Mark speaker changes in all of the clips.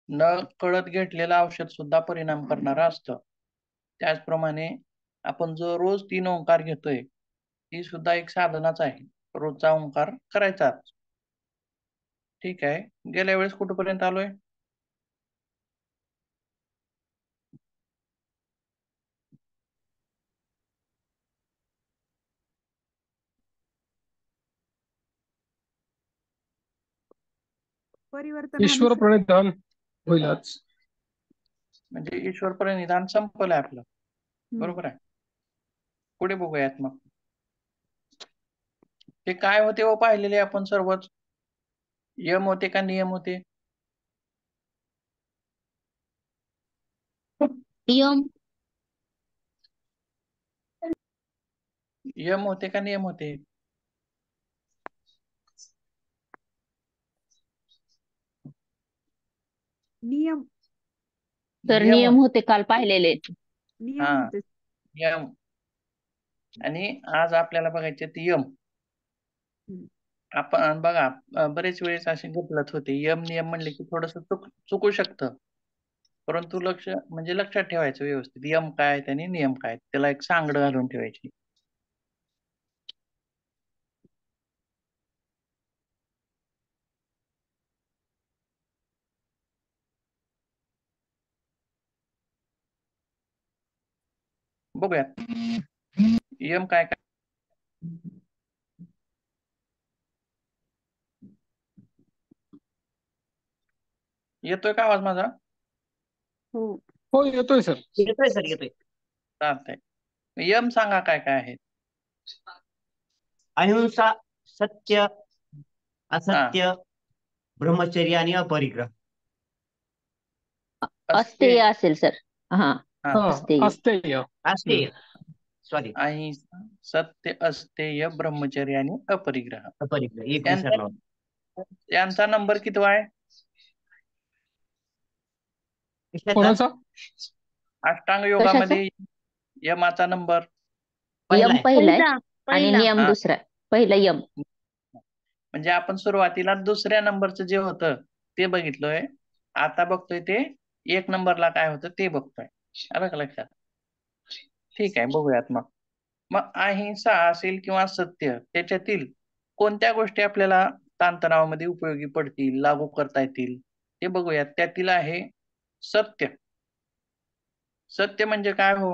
Speaker 1: न कळत घेतलेलं औषध सुद्धा परिणाम करणारं असतं. त्याचप्रमाणे आपण जो रोज 3 ओंकार घेतोय, ही सुद्धा एक साधनाच आहे. रोजचा ओंकार करायचाच. ठीक आहे. गेल्या वेळेस कुठपर्यंत आलोय?
Speaker 2: परिवर्तन
Speaker 3: ईश्वर प्रणिधान होईल आज.
Speaker 1: म्हणजे ईश्वर प्रणिधान संपलंय आपलं. बरोबर आहे. पुढे बघूयात मग. ते काय होते व पाहिलेले आपण सर्वच? यम होते का नियम होते?
Speaker 4: यम.
Speaker 1: यम होते का नियम होते?
Speaker 2: नियम.
Speaker 4: तर नियम होते, काल पाहिलेले.
Speaker 2: नियम होते.
Speaker 1: यम. आणि आज आपल्याला बघायचे ते यम. आपण बघा बरेच वेळेस असे गफलत होते. यम नियम म्हणले की थोडस चुकू शकतं. परंतु लक्षात ठेवायचं व्यवस्थित. यम काय आहेत आणि नियम काय आहेत. त्याला एक सांगड घालून ठेवायची. बघूयात यम काय काय. येतोय का आवाज माझा?
Speaker 3: हो येतोय सर.
Speaker 5: येतोय सर, येतोय.
Speaker 1: चालतंय. यम सांगा काय काय आहेत.
Speaker 5: अहिंसा, सत्य, असत्य, ब्रह्मचर्य आणि अपरिग्रह.
Speaker 4: अस्तेय असेल सर. हा,
Speaker 3: अस्तेय.
Speaker 5: अस्तेय. सॉरी.
Speaker 1: अहिंसा, सत्य, अस्तेय, ब्रह्मचर्य आणि अपरिग्रह.
Speaker 5: अपरिग्रह एक विसरलो.
Speaker 1: यांचा नंबर कितवा आहे?
Speaker 3: कोणाचा?
Speaker 1: अष्टांग योगामध्ये यमाचा नंबर
Speaker 4: यम पहिला आहे आणि नियम दुसरा. पहिला यम.
Speaker 1: म्हणजे आपण सुरुवातीला दुसऱ्या नंबरचं जे होतं ते बघितलोय. आता बघतोय ते 1 नंबरला काय होतं ते बघतोय. आलं का लक्षात? ठीक आहे, बघूयात मग. मग अहिंसा असेल किंवा सत्य, त्याच्यातील कोणत्या गोष्टी आपल्याला ताणतणावामध्ये उपयोगी पडतील, लागू करता येतील ते बघूयात. त्यातील आहे सत्य. सत्य म्हणजे काय हो?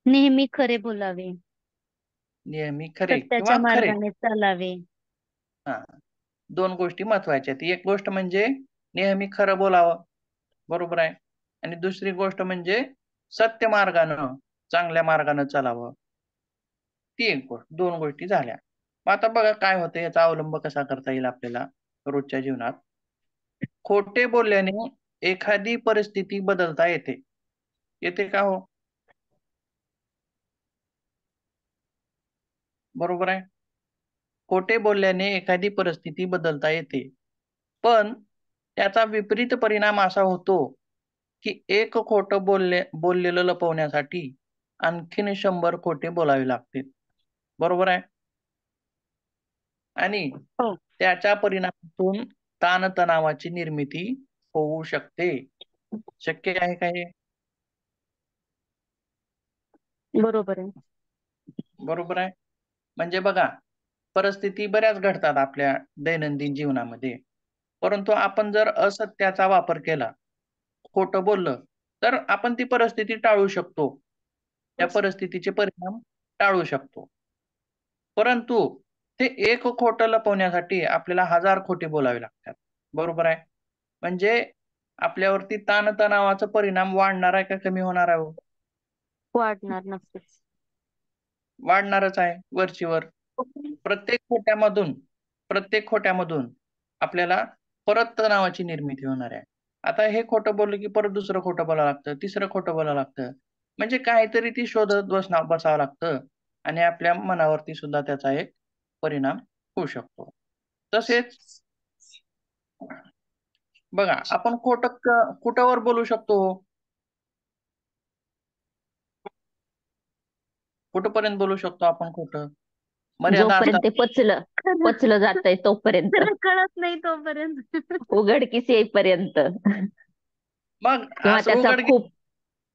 Speaker 6: नेहमी खरे बोलावे,
Speaker 1: नेहमी खरे
Speaker 6: सत्याच्या
Speaker 1: किंवा खरे.
Speaker 6: मार्गाने चालावे.
Speaker 1: हा, 2 गोष्टी महत्वाच्या आहेत. एक गोष्ट म्हणजे नेहमी खरं बोलावं, बरोबर आहे. आणि दुसरी गोष्ट म्हणजे सत्य मार्गानं, चांगल्या मार्गानं चालावं. ती एक गोष्ट. 2 गोष्टी झाल्या. मग आता बघा काय होतं, याचा अवलंब कसा करता येईल आपल्याला रोजच्या जीवनात. खोटे बोलल्याने एखादी परिस्थिती बदलता येते. येते का हो? बरोबर आहे. खोटे बोलल्याने एखादी परिस्थिती बदलता येते. पण त्याचा विपरीत परिणाम असा होतो की एक खोटं बोललेलं लपवण्यासाठी आणखीन 100 खोटे बोलावे लागते. बरोबर आहे. आणि त्याच्या परिणामातून ताणतणावाची निर्मिती होऊ शकते. शक्य आहे का हे?
Speaker 6: बरोबर आहे.
Speaker 1: बरोबर आहे. म्हणजे बघा, परिस्थिती बऱ्याच घडतात आपल्या दैनंदिन जीवनामध्ये. परंतु आपण जर असत्याचा वापर केला, खोटं बोललं, तर आपण ती परिस्थिती टाळू शकतो. त्या परिस्थितीचे परिणाम टाळू शकतो. परंतु ते एक खोटं लपवण्यासाठी आपल्याला 1000 खोटे बोलावे लागतात. बरोबर आहे. म्हणजे आपल्यावरती ताणतणावाचा परिणाम वाढणार आहे का कमी होणार आहे?
Speaker 6: वाढणार नक्कीच.
Speaker 1: वाढणारच आहे वरचीवर. प्रत्येक खोट्यामधून आपल्याला परत तणावाची निर्मिती होणार आहे. आता हे खोटं बोललं की परत दुसरं खोटं बोलावं लागतं, तिसरं खोटं बोलावं लागतं. म्हणजे काहीतरी ती शोधत बसावं लागतं आणि आपल्या मनावरती सुद्धा त्याचा एक परिणाम होऊ शकतो. तसेच बघा, आपण खोटं कुठवर बोलू शकतो? कुठपर्यंत बोलू शकतो आपण खोटं? मर्यादा
Speaker 4: जोपर्यंत ते पचलं जातंय तोपर्यंत.
Speaker 6: कळत नाही तोपर्यंत.
Speaker 4: उघडकीस येईपर्यंत.
Speaker 1: मग
Speaker 4: किंवा
Speaker 1: असं
Speaker 4: त्याचा
Speaker 1: उघडकीस
Speaker 4: खूप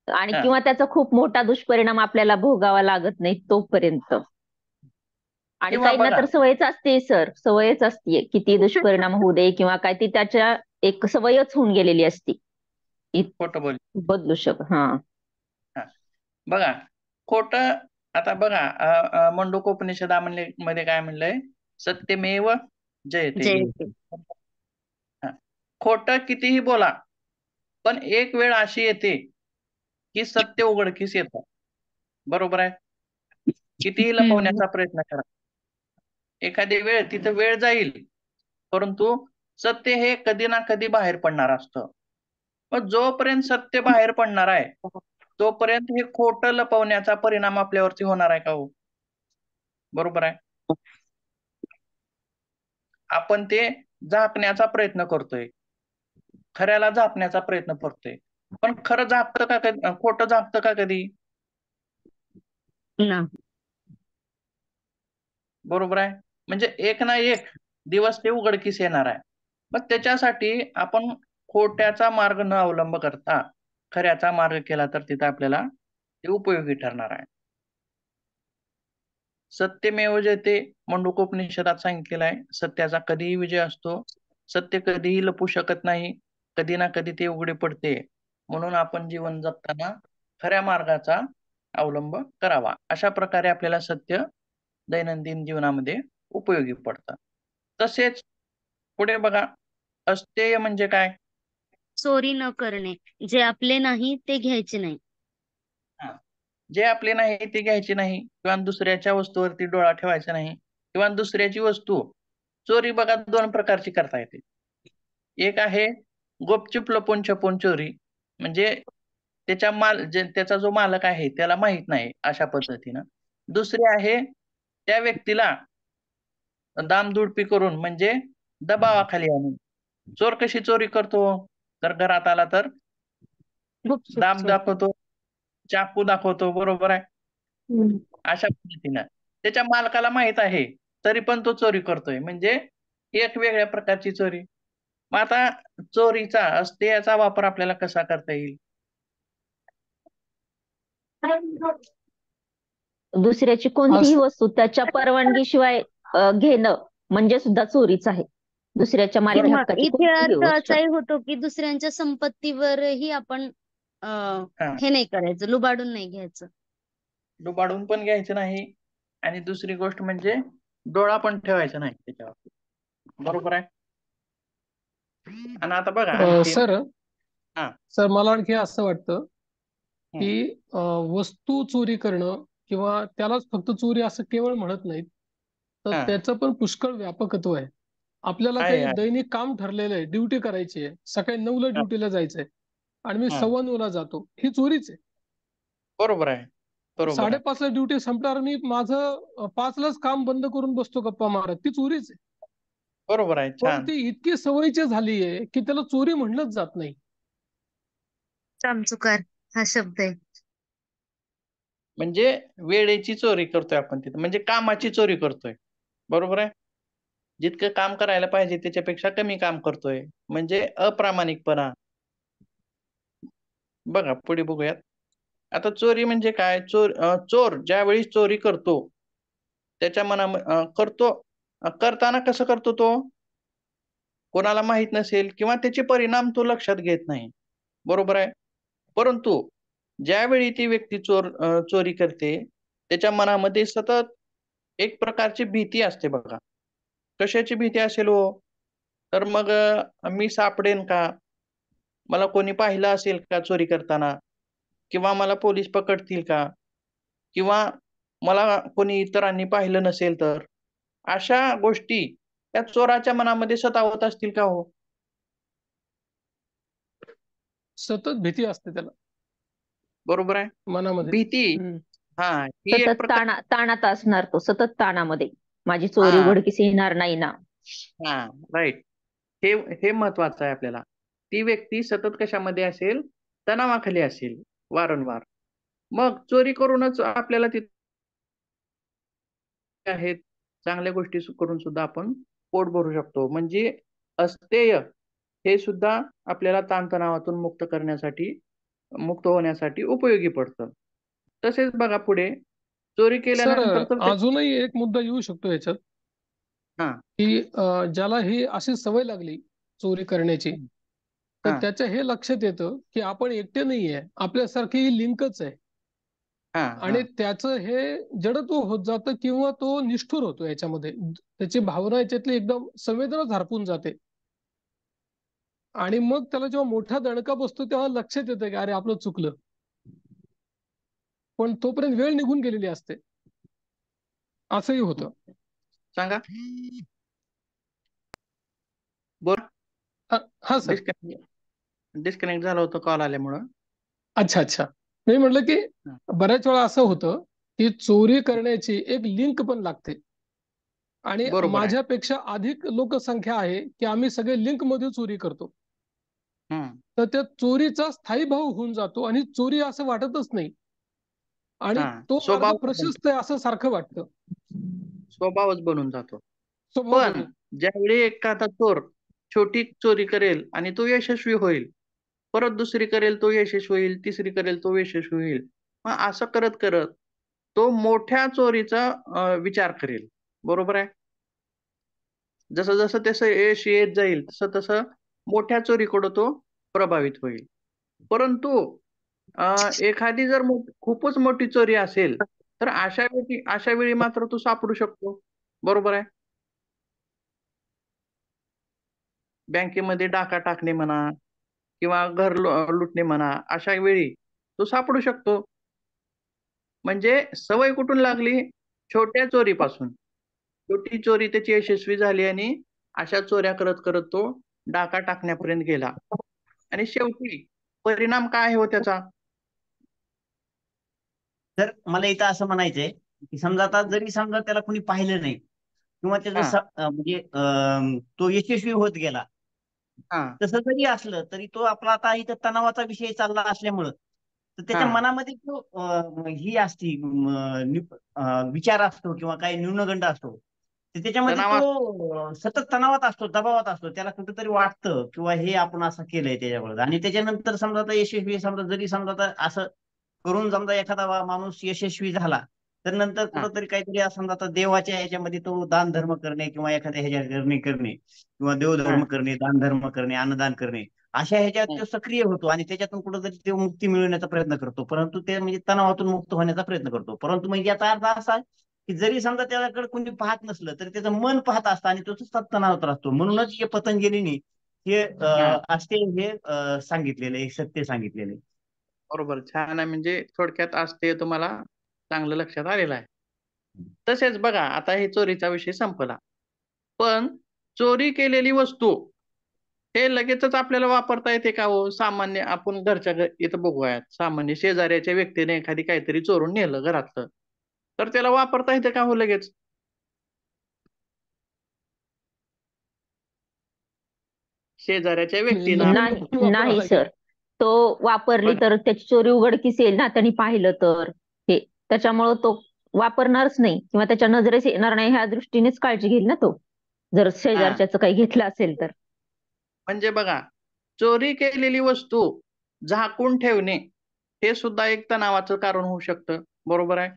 Speaker 1: हा.
Speaker 4: किंवा त्याचा खूप मोठा दुष्परिणाम आपल्याला भोगावा लागत नाही तोपर्यंत. आणि
Speaker 1: किंवा
Speaker 4: काहींना
Speaker 1: बघा
Speaker 4: तर सवयच असते सर, सवयच असते किती दुष्परिणाम होऊ दे किंवा काय, ती त्याच्या एक सवयच होऊन गेलेली असती.
Speaker 1: खोटं बोल
Speaker 4: बदलू हा.
Speaker 1: बघा खोटं. आता बघा मंडूकोपनिषदामध्ये काय म्हणलंय, सत्यमेव जयते.
Speaker 6: जयते.
Speaker 1: खोटं कितीही बोला, पण एक वेळ अशी येते की सत्य उघडकीस येतं. बरोबर आहे. कितीही लपवण्याचा प्रयत्न करा, एखादी वेळ तिथं वेळ जाईल, परंतु सत्य हे कधी ना कधी बाहेर पडणार असतं. मग जोपर्यंत सत्य बाहेर पडणार आहे, तोपर्यंत हे खोटं लपवण्याचा परिणाम आपल्यावरती होणार आहे का हो? बरोबर आहे. आपण ते झाकण्याचा प्रयत्न करतोय, खऱ्याला झाकण्याचा प्रयत्न करतोय, पण खरं झाकतं का कधी, खोटं झाकतं का कधी?
Speaker 6: ना.
Speaker 1: बरोबर आहे. म्हणजे एक ना एक दिवस ते उघडकीस येणार आहे. मग त्याच्यासाठी आपण खोट्याचा मार्ग न अवलंब करता खऱ्याचा मार्ग केला तर तिथं आपल्याला ते उपयोगी ठरणार आहे. सत्यमेव जयते मंडूकोपनिषदात सांगितलेलं आहे. सत्याचा कधीही विजय असतो. सत्य कधीही लपू शकत नाही. कधी ना कधी ते उघडे पडते. म्हणून आपण जीवन जगताना खऱ्या मार्गाचा अवलंब करावा. अशा प्रकारे आपल्याला सत्य दैनंदिन जीवनामध्ये उपयोगी पडतं. तसेच पुढे बघा, अस्तेय म्हणजे काय?
Speaker 6: चोरी न करणे. जे आपले नाही ते घ्यायचे नाही.
Speaker 1: जे आपले नाही ते घ्यायचे नाही, किंवा दुसऱ्याच्या वस्तूवरती डोळा ठेवायचा नाही, किंवा दुसऱ्याची वस्तू चोरी बघा 2 प्रकारची करता येते. एक आहे गुपचूप लपून छपून चोरी, म्हणजे त्याचा जो मालक आहे त्याला माहित नाही अशा पद्धतीनं. दुसरी आहे त्या व्यक्तीला दामदुडपी करून, म्हणजे दबावाखाली आणून. चोर कशी चोरी करतो? तर घरात आला तर
Speaker 6: गुपचूप
Speaker 1: दाम
Speaker 6: चोरी.
Speaker 1: दाखवतो, चाकू दाखवतो. बरोबर आहे. अशा पद्धतीनं त्याच्या मालकाला माहित आहे, तरी पण तो चोरी करतोय, म्हणजे एक वेगळ्या प्रकारची चोरी. मग आता चोरीचा अस्तेयाचा वापर आपल्याला कसा करता येईल?
Speaker 4: दुसऱ्याची कोणतीही वस्तू त्याच्या परवानगीशिवाय घेणं म्हणजे सुद्धा चोरीच आहे. दुसऱ्याच्या मालकी
Speaker 1: बरोबर.
Speaker 6: मग
Speaker 4: हक्काची
Speaker 6: इथे
Speaker 4: कोणतीही
Speaker 6: अर्थ
Speaker 4: गोष्ट.
Speaker 6: असाही होतो की दुसऱ्यांच्या संपत्तीवरही आपण
Speaker 1: हा.
Speaker 6: हे नाही करायचं, लुबाडून नाही घ्यायचं.
Speaker 1: डुबाडून पण घ्यायचं नाही, आणि दुसरी गोष्ट म्हणजे डोळा पण ठेवायचा नाही त्याच्यावर. बरोबर आहे. आणि आता बघा आणखी
Speaker 3: सर
Speaker 1: हा.
Speaker 3: सर मला आणखी असं वाटतं की वस्तू चोरी करणं किंवा त्यालाच फक्त चोरी असं केवळ म्हणत नाहीत, तर
Speaker 1: हा.
Speaker 3: त्याचं पण पुष्कळ व्यापकत्व आहे. आपल्याला
Speaker 1: आहे,
Speaker 3: काही
Speaker 1: आहे.
Speaker 3: दैनिक काम ठरलेलं आहे, ड्युटी करायची आहे, सकाळी 9ला
Speaker 1: हा.
Speaker 3: ड्युटीला जायचंय आणि मी
Speaker 1: हा.
Speaker 3: 9:15ला जातो, ही चोरीच आहे.
Speaker 1: बरोबर आहे. बरोबर आहे.
Speaker 3: 5:30ला ड्युटी संपल्यावर मी माझं 5लाच काम बंद करून बसतो गप्पा मारत, ती चोरीच आहे.
Speaker 1: बरोबर आहे.
Speaker 3: पण
Speaker 1: छान.
Speaker 3: ती इतकी सवयीची झाली आहे की त्याला चोरी म्हणलंच जात नाही.
Speaker 6: चामचुकार हा शब्द आहे.
Speaker 1: म्हणजे वेळेची चोरी करतोय आपण तिथं, म्हणजे कामाची चोरी करतोय. बरोबर आहे. जितकं काम करायला पाहिजे त्याच्यापेक्षा कमी काम करतोय, म्हणजे अप्रामाणिकपणा. बघा पुढे बघूयात. आता चोरी म्हणजे काय? चोर ज्यावेळी चोरी करतो, त्याच्या करताना कसं करतो तो? कोणाला माहित नसेल किंवा त्याचे परिणाम तो लक्षात घेत नाही. बरोबर आहे. परंतु ज्यावेळी ती व्यक्ती चोरी करते, त्याच्या मनामध्ये सतत एक प्रकारची भीती असते बघा. कशाची भीती असेल हो? तर मग मी सापडेन का? मला कोणी पाहिलं असेल का चोरी करताना? किंवा मला पोलीस पकडतील का? किंवा मला कोणी इतरांनी पाहिलं नसेल तर? अशा गोष्टी त्या चोराच्या मनामध्ये सतावत असतील का हो?
Speaker 3: सतत भीती असते त्याला
Speaker 1: बरोबर आहे.
Speaker 3: मनामध्ये.
Speaker 1: भीती, ही एक
Speaker 4: सतत
Speaker 1: प्रकार.
Speaker 4: ताणात असणार तो, सतत ताणामध्ये. माझी चोरी
Speaker 1: हां,
Speaker 4: उघडकीस येणार नाही ना.
Speaker 1: राइट. हे महत्वाचं आहे आपल्याला. ती व्यक्ती सतत कशामध्ये असेल? तणावाखाली असेल वारंवार. मग चोरी करूनच आपल्याला तिथे आहेत चांगल्या गोष्टी करून सुद्धा आपण पोट भरू शकतो. म्हणजे अस्तेय हे सुद्धा आपल्याला ताणतणावातून मुक्त होण्यासाठी उपयोगी पडतं. तसेच बघा पुढे चोरी
Speaker 3: सर,
Speaker 1: केल्यानंतर तर
Speaker 3: अजूनही एक मुद्दा येऊ शकतो याच्यात,
Speaker 1: हा
Speaker 3: की ज्याला ही अशी सवय लागली चोरी करण्याची, तर
Speaker 1: हा
Speaker 3: त्याच्या हे लक्षात येतं की आपण एकटे नाहीये, आपल्यासारखी ही लिंकच आहे.
Speaker 1: हा
Speaker 3: आणि
Speaker 1: हा
Speaker 3: त्याचं हे जडत्व होत जातं किंवा तो निष्ठुर होतो याच्यामध्ये. त्याची भावना याच्यातली एकदम संवेदनाच हरपून जाते. आणि मग त्याला जेव्हा मोठा दणका बसतो तेव्हा लक्षात येतं की अरे आपलं चुकलं. पण तोपर्यंत वेळ निघून गेलेली असते. असंही होतं.
Speaker 1: सांगा बोल.
Speaker 3: हा सर.
Speaker 1: डिस्कनेक्ट झालं होतं कॉल आल्यामुळं.
Speaker 3: अच्छा अच्छा. मी म्हटलं की
Speaker 1: हा.
Speaker 3: बऱ्याच वेळा असं होतं की चोरी करण्याची एक लिंक पण लागते. आणि
Speaker 1: बरोबर आहे.
Speaker 3: माझ्यापेक्षा अधिक लोकसंख्या आहे की आम्ही सगळे लिंक मध्ये चोरी करतो.
Speaker 1: हम्म
Speaker 3: तर त्या चोरीचा स्थायी भाव होऊन जातो आणि चोरी असं वाटतच नाही. आणि
Speaker 1: हा
Speaker 3: तो मार्ग
Speaker 1: स्वभावच
Speaker 3: प्रशस्त आहे असं सारखं वाटतं.
Speaker 1: बनून जातो.
Speaker 3: स्वभाव
Speaker 1: पण
Speaker 3: बनून.
Speaker 1: ज्यावेळी एखादा चोर छोटी चोरी करेल आणि तो यशस्वी होईल, परत दुसरी करेल तो यशस्वी होईल, तिसरी करेल तो यशस्वी होईल. मग असं करत करत तो मोठ्या चोरीचा विचार करेल. बरोबर आहे. जसं जसं त्याचं यश येत जाईल तसं तसं मोठ्या चोरीकडे तो प्रभावित होईल. परंतु एखादी जर खूपच मोठी चोरी असेल तर अशा वेळी मात्र तो सापडू शकतो. बरोबर आहे. बँकेमध्ये डाका टाकणे म्हणा किंवा घर लुटणे म्हणा, अशा वेळी तो सापडू शकतो. म्हणजे सवय कुठून लागली? छोट्या चोरीपासून. छोटी चोरी त्याची यशस्वी झाली आणि अशा चोऱ्या करत करत तो डाका टाकण्यापर्यंत गेला. आणि शेवटी परिणाम काय हो त्याचा?
Speaker 5: तर मला इथं असं म्हणायचंय की समजा आता जरी समजा त्याला कोणी पाहिलं नाही किंवा त्याचं
Speaker 1: हा
Speaker 5: म्हणजे तो यशस्वी होत गेला,
Speaker 1: हा
Speaker 5: तसं जरी असलं तरी तो आपला आता इथं तणावाचा विषय चालला असल्यामुळं तर
Speaker 1: हा
Speaker 5: त्याच्या मनामध्ये जो ही असती विचार असतो किंवा काही न्यूनगंड असतो, तर त्याच्यामध्ये
Speaker 1: तणावात
Speaker 5: तो सतत तणावात असतो, दबावात असतो. त्याला कुठेतरी वाटतं किंवा हे आपण असं केलंय त्याच्याबरोबर. आणि त्याच्यानंतर समजा आता यशस्वी समजा जरी समजा आता असं करून समजा एखादा माणूस यशस्वी झाला, तर नंतर
Speaker 1: हा
Speaker 5: कुठंतरी काहीतरी समजा आता देवाच्या ह्याच्यामध्ये तो दान धर्म करणे किंवा एखाद्या ह्याच्या करणे किंवा
Speaker 1: हा
Speaker 5: देवधर्म करणे, दान धर्म करणे, अन्नदान करणे, अशा ह्याच्यात
Speaker 1: हा.
Speaker 5: तो सक्रिय होतो आणि त्याच्यातून कुठेतरी तो मुक्ती मिळवण्याचा प्रयत्न करतो. परंतु ते म्हणजे तणावातून मुक्त होण्याचा प्रयत्न करतो. परंतु म्हणजे याचा अर्थ असा की जरी समजा त्याच्याकडे कोणी पाहत नसलं तरी त्याचं मन पाहत असतं आणि तो सतत तणावात असतो. म्हणूनच हे पतंजलीने हे
Speaker 1: हा.
Speaker 5: असते हे सांगितलेलं एक सत्य सांगितलेलं आहे.
Speaker 1: बरोबर. छान आहे. म्हणजे थोडक्यात असते तुम्हाला चांगलं लक्षात आलेलं आहे. तसेच बघा आता हे चोरीचा विषय संपला. पण चोरी केलेली वस्तू हे लगेचच आपल्याला वापरता येते का हो? सामान्य आपण इथं बघूयात. सामान्य शेजाऱ्याच्या व्यक्तीने एखादी काहीतरी चोरून नेलं घरातलं. तर त्याला वापरता येते का हो लगेच? शेजाऱ्याच्या व्यक्तीनं
Speaker 3: लगेच
Speaker 4: नाही
Speaker 3: नाही वापरावं
Speaker 4: नाही
Speaker 3: लागेल.
Speaker 4: सर. तो वापरली
Speaker 1: पण
Speaker 4: तर त्याची चोरी उघडकीस येईल ना, त्यांनी पाहिलं तर. हे त्याच्यामुळं तो वापरणारच नाही किंवा त्याच्या नजरेस येणार नाही ह्या दृष्टीनेच काळजी घेईल ना तो, जर
Speaker 1: हा
Speaker 4: शेजारच्याचं काही घेतलं असेल तर.
Speaker 1: म्हणजे बघा, चोरी केलेली वस्तू झाकून ठेवणे हे सुद्धा एक तणावाचं कारण होऊ शकतं. बरोबर आहे.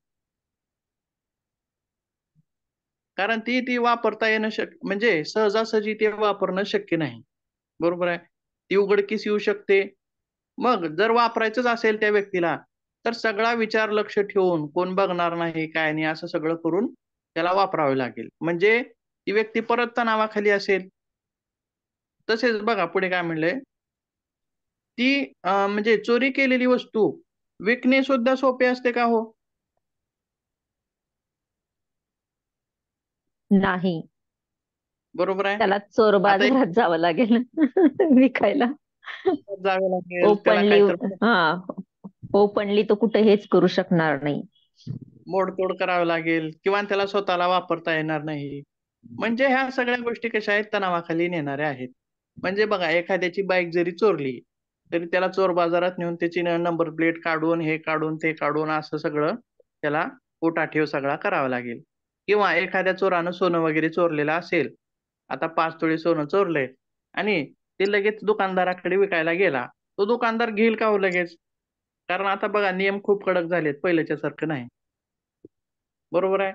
Speaker 1: कारण ती वापरता येणं म्हणजे सहजासहजी ते वापरणं शक्य नाही. बरोबर आहे. ती उघडकीस येऊ शकते. मग जर वापरायचंच असेल त्या व्यक्तीला, तर सगळा विचार लक्ष ठेवून कोण बघणार नाही, काय नाही असं सगळं करून त्याला वापरावे लागेल. म्हणजे ती व्यक्ती परत तणावाखाली असेल. तसेच बघा पुढे काय म्हणलंय, ती म्हणजे चोरी केलेली वस्तू विकणे सुद्धा सोपे असते का हो?
Speaker 4: नाही.
Speaker 1: बरोबर आहे.
Speaker 4: त्याला चोर
Speaker 1: आता एक
Speaker 4: बाजारात जावं लागेल विकायला.
Speaker 1: जावे लागेल, त्याला
Speaker 4: ओपनली
Speaker 1: काहीतरी
Speaker 4: हा ओपनली तो कुठे हेच करू शकणार नाही.
Speaker 1: मोडतोड करावी लागेल किंवा त्याला स्वतःला वापरता येणार नाही. म्हणजे ह्या सगळ्या गोष्टी कशा आहेत तणावाखाली नेणाऱ्या आहेत. म्हणजे बघा एखाद्याची बाईक जरी चोरली, तरी त्याला चोर बाजारात नेऊन त्याची नंबर प्लेट काढून, हे काढून, ते काढून असं सगळं त्याला उठाठेव सगळा करावा लागेल. किंवा एखाद्या चोरानं सोनं वगैरे चोरलेलं असेल, आता 5 तोळे सोनं चोरलंय आणि ते लगेच दुकानदाराकडे विकायला गेला, तो दुकानदार घेईल का हो लगेच? कारण आता बघा नियम खूप कडक झालेत, पहिल्याच्या सारखं नाही. बरोबर आहे.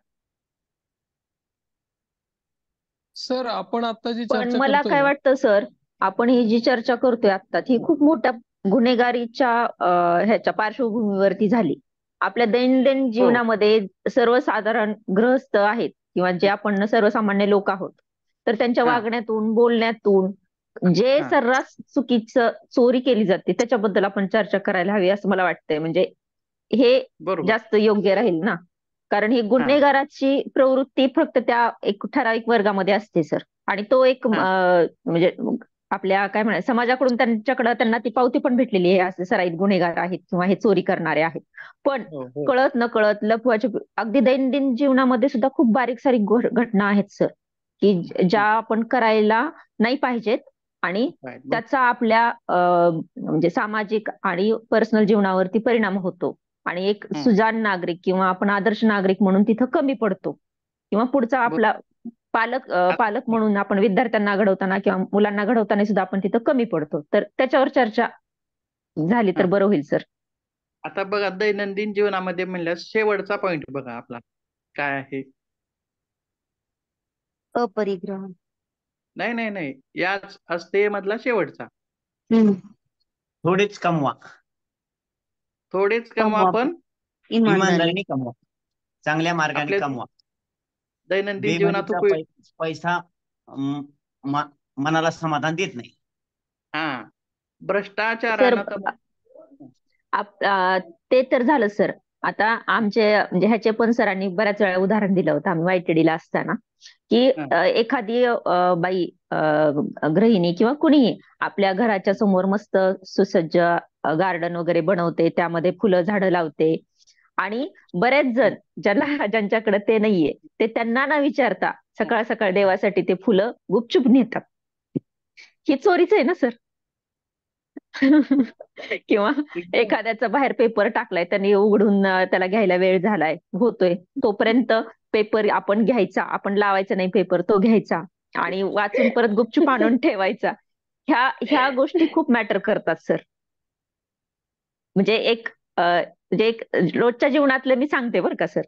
Speaker 3: सर आपण आता जी
Speaker 4: पण
Speaker 3: चर्चा
Speaker 4: मला
Speaker 3: करतोय
Speaker 4: काय
Speaker 3: ना,
Speaker 4: वाटतं सर, आपण ही जी चर्चा करतोय आता ही खूप मोठ्या गुन्हेगारीच्या ह्याच्या पार्श्वभूमीवरती झाली. आपल्या दैनंदिन जीवनामध्ये सर्वसाधारण गृहस्थ आहेत किंवा जे आपण सर्वसामान्य लोक आहोत, तर त्यांच्या
Speaker 1: हा.
Speaker 4: वागण्यातून, बोलण्यातून जे
Speaker 1: हा.
Speaker 4: सर्रास चुकीचं चोरी केली जाते त्याच्याबद्दल आपण चर्चा करायला हवी असं मला वाटतंय. म्हणजे हे
Speaker 1: बरोबर.
Speaker 4: जास्त योग्य राहील ना, कारण ही गुन्हेगाराची प्रवृत्ती फक्त त्या एक ठराविक वर्गामध्ये असते सर. आणि तो एक म्हणजे आपल्या काय म्हणा समाजाकडून त्यांना ती पावती पण भेटलेली आहे, असे सराईत गुन्हेगार आहेत किंवा हे चोरी करणारे आहेत. पण
Speaker 1: हो.
Speaker 4: कळत न कळत लपवाच्या अगदी दैनंदिन जीवनामध्ये सुद्धा खूप बारीक सारीक घटना आहेत सर, की ज्या आपण करायला नाही पाहिजेत आणि त्याचा आपल्या म्हणजे सामाजिक आणि पर्सनल जीवनावरती परिणाम होतो. आणि एक सुजाण नागरिक किंवा आपण आदर्श नागरिक म्हणून तिथं कमी पडतो, किंवा पुढचा आपला पालक म्हणून आपण विद्यार्थ्यांना घडवताना किंवा मुलांना घडवताना सुद्धा आपण तिथं कमी पडतो. तर त्याच्यावर चर्चा झाली तर बरं होईल सर.
Speaker 1: आता बघा दैनंदिन जीवनामध्ये म्हणल्यास शेवटचा पॉइंट बघा आपला काय आहे.
Speaker 6: अपरिग्रह.
Speaker 1: नाही, याच असते मधला शेवटचा.
Speaker 5: थोडेच कमवा,
Speaker 1: थोडेच कमवा पण
Speaker 5: इमानदारीने कमवा, चांगल्या मार्गाने
Speaker 1: आपल्या
Speaker 5: कमवा.
Speaker 1: दैनंदिन जीवनात
Speaker 5: बेईमानीचा पैसा मनाला समाधान देत नाही.
Speaker 1: भ्रष्टाचारानं
Speaker 4: ते तर झालं सर. आता आमचे म्हणजे ह्याचे पण सरांनी बऱ्याच वेळा उदाहरण दिलं होतं आम्ही YTD ला असताना, की एखादी बाई गृहिणी किंवा कुणीही आपल्या घराच्या समोर मस्त सुसज्ज गार्डन वगैरे बनवते, त्यामध्ये फुलं झाडं लावते आणि बरेच जण ज्यांच्याकडे ते नाहीये ते त्यांना न विचारता सकाळ सकाळ देवासाठी ते फुलं गुपचूप नेतात. ही चोरीच आहे ना सर. किंवा एखाद्याचा बाहेर पेपर टाकलाय, त्यांनी उघडून त्याला घ्यायला वेळ झालाय होतोय, तोपर्यंत पेपर आपण घ्यायचा, आपण लावायचा नाही पेपर, तो घ्यायचा आणि वाचून परत गुपचूप आणून ठेवायचा. ह्या गोष्टी खूप मॅटर करतात सर. म्हणजे एक रोजच्या जीवनातलं मी सांगते बरं का सर,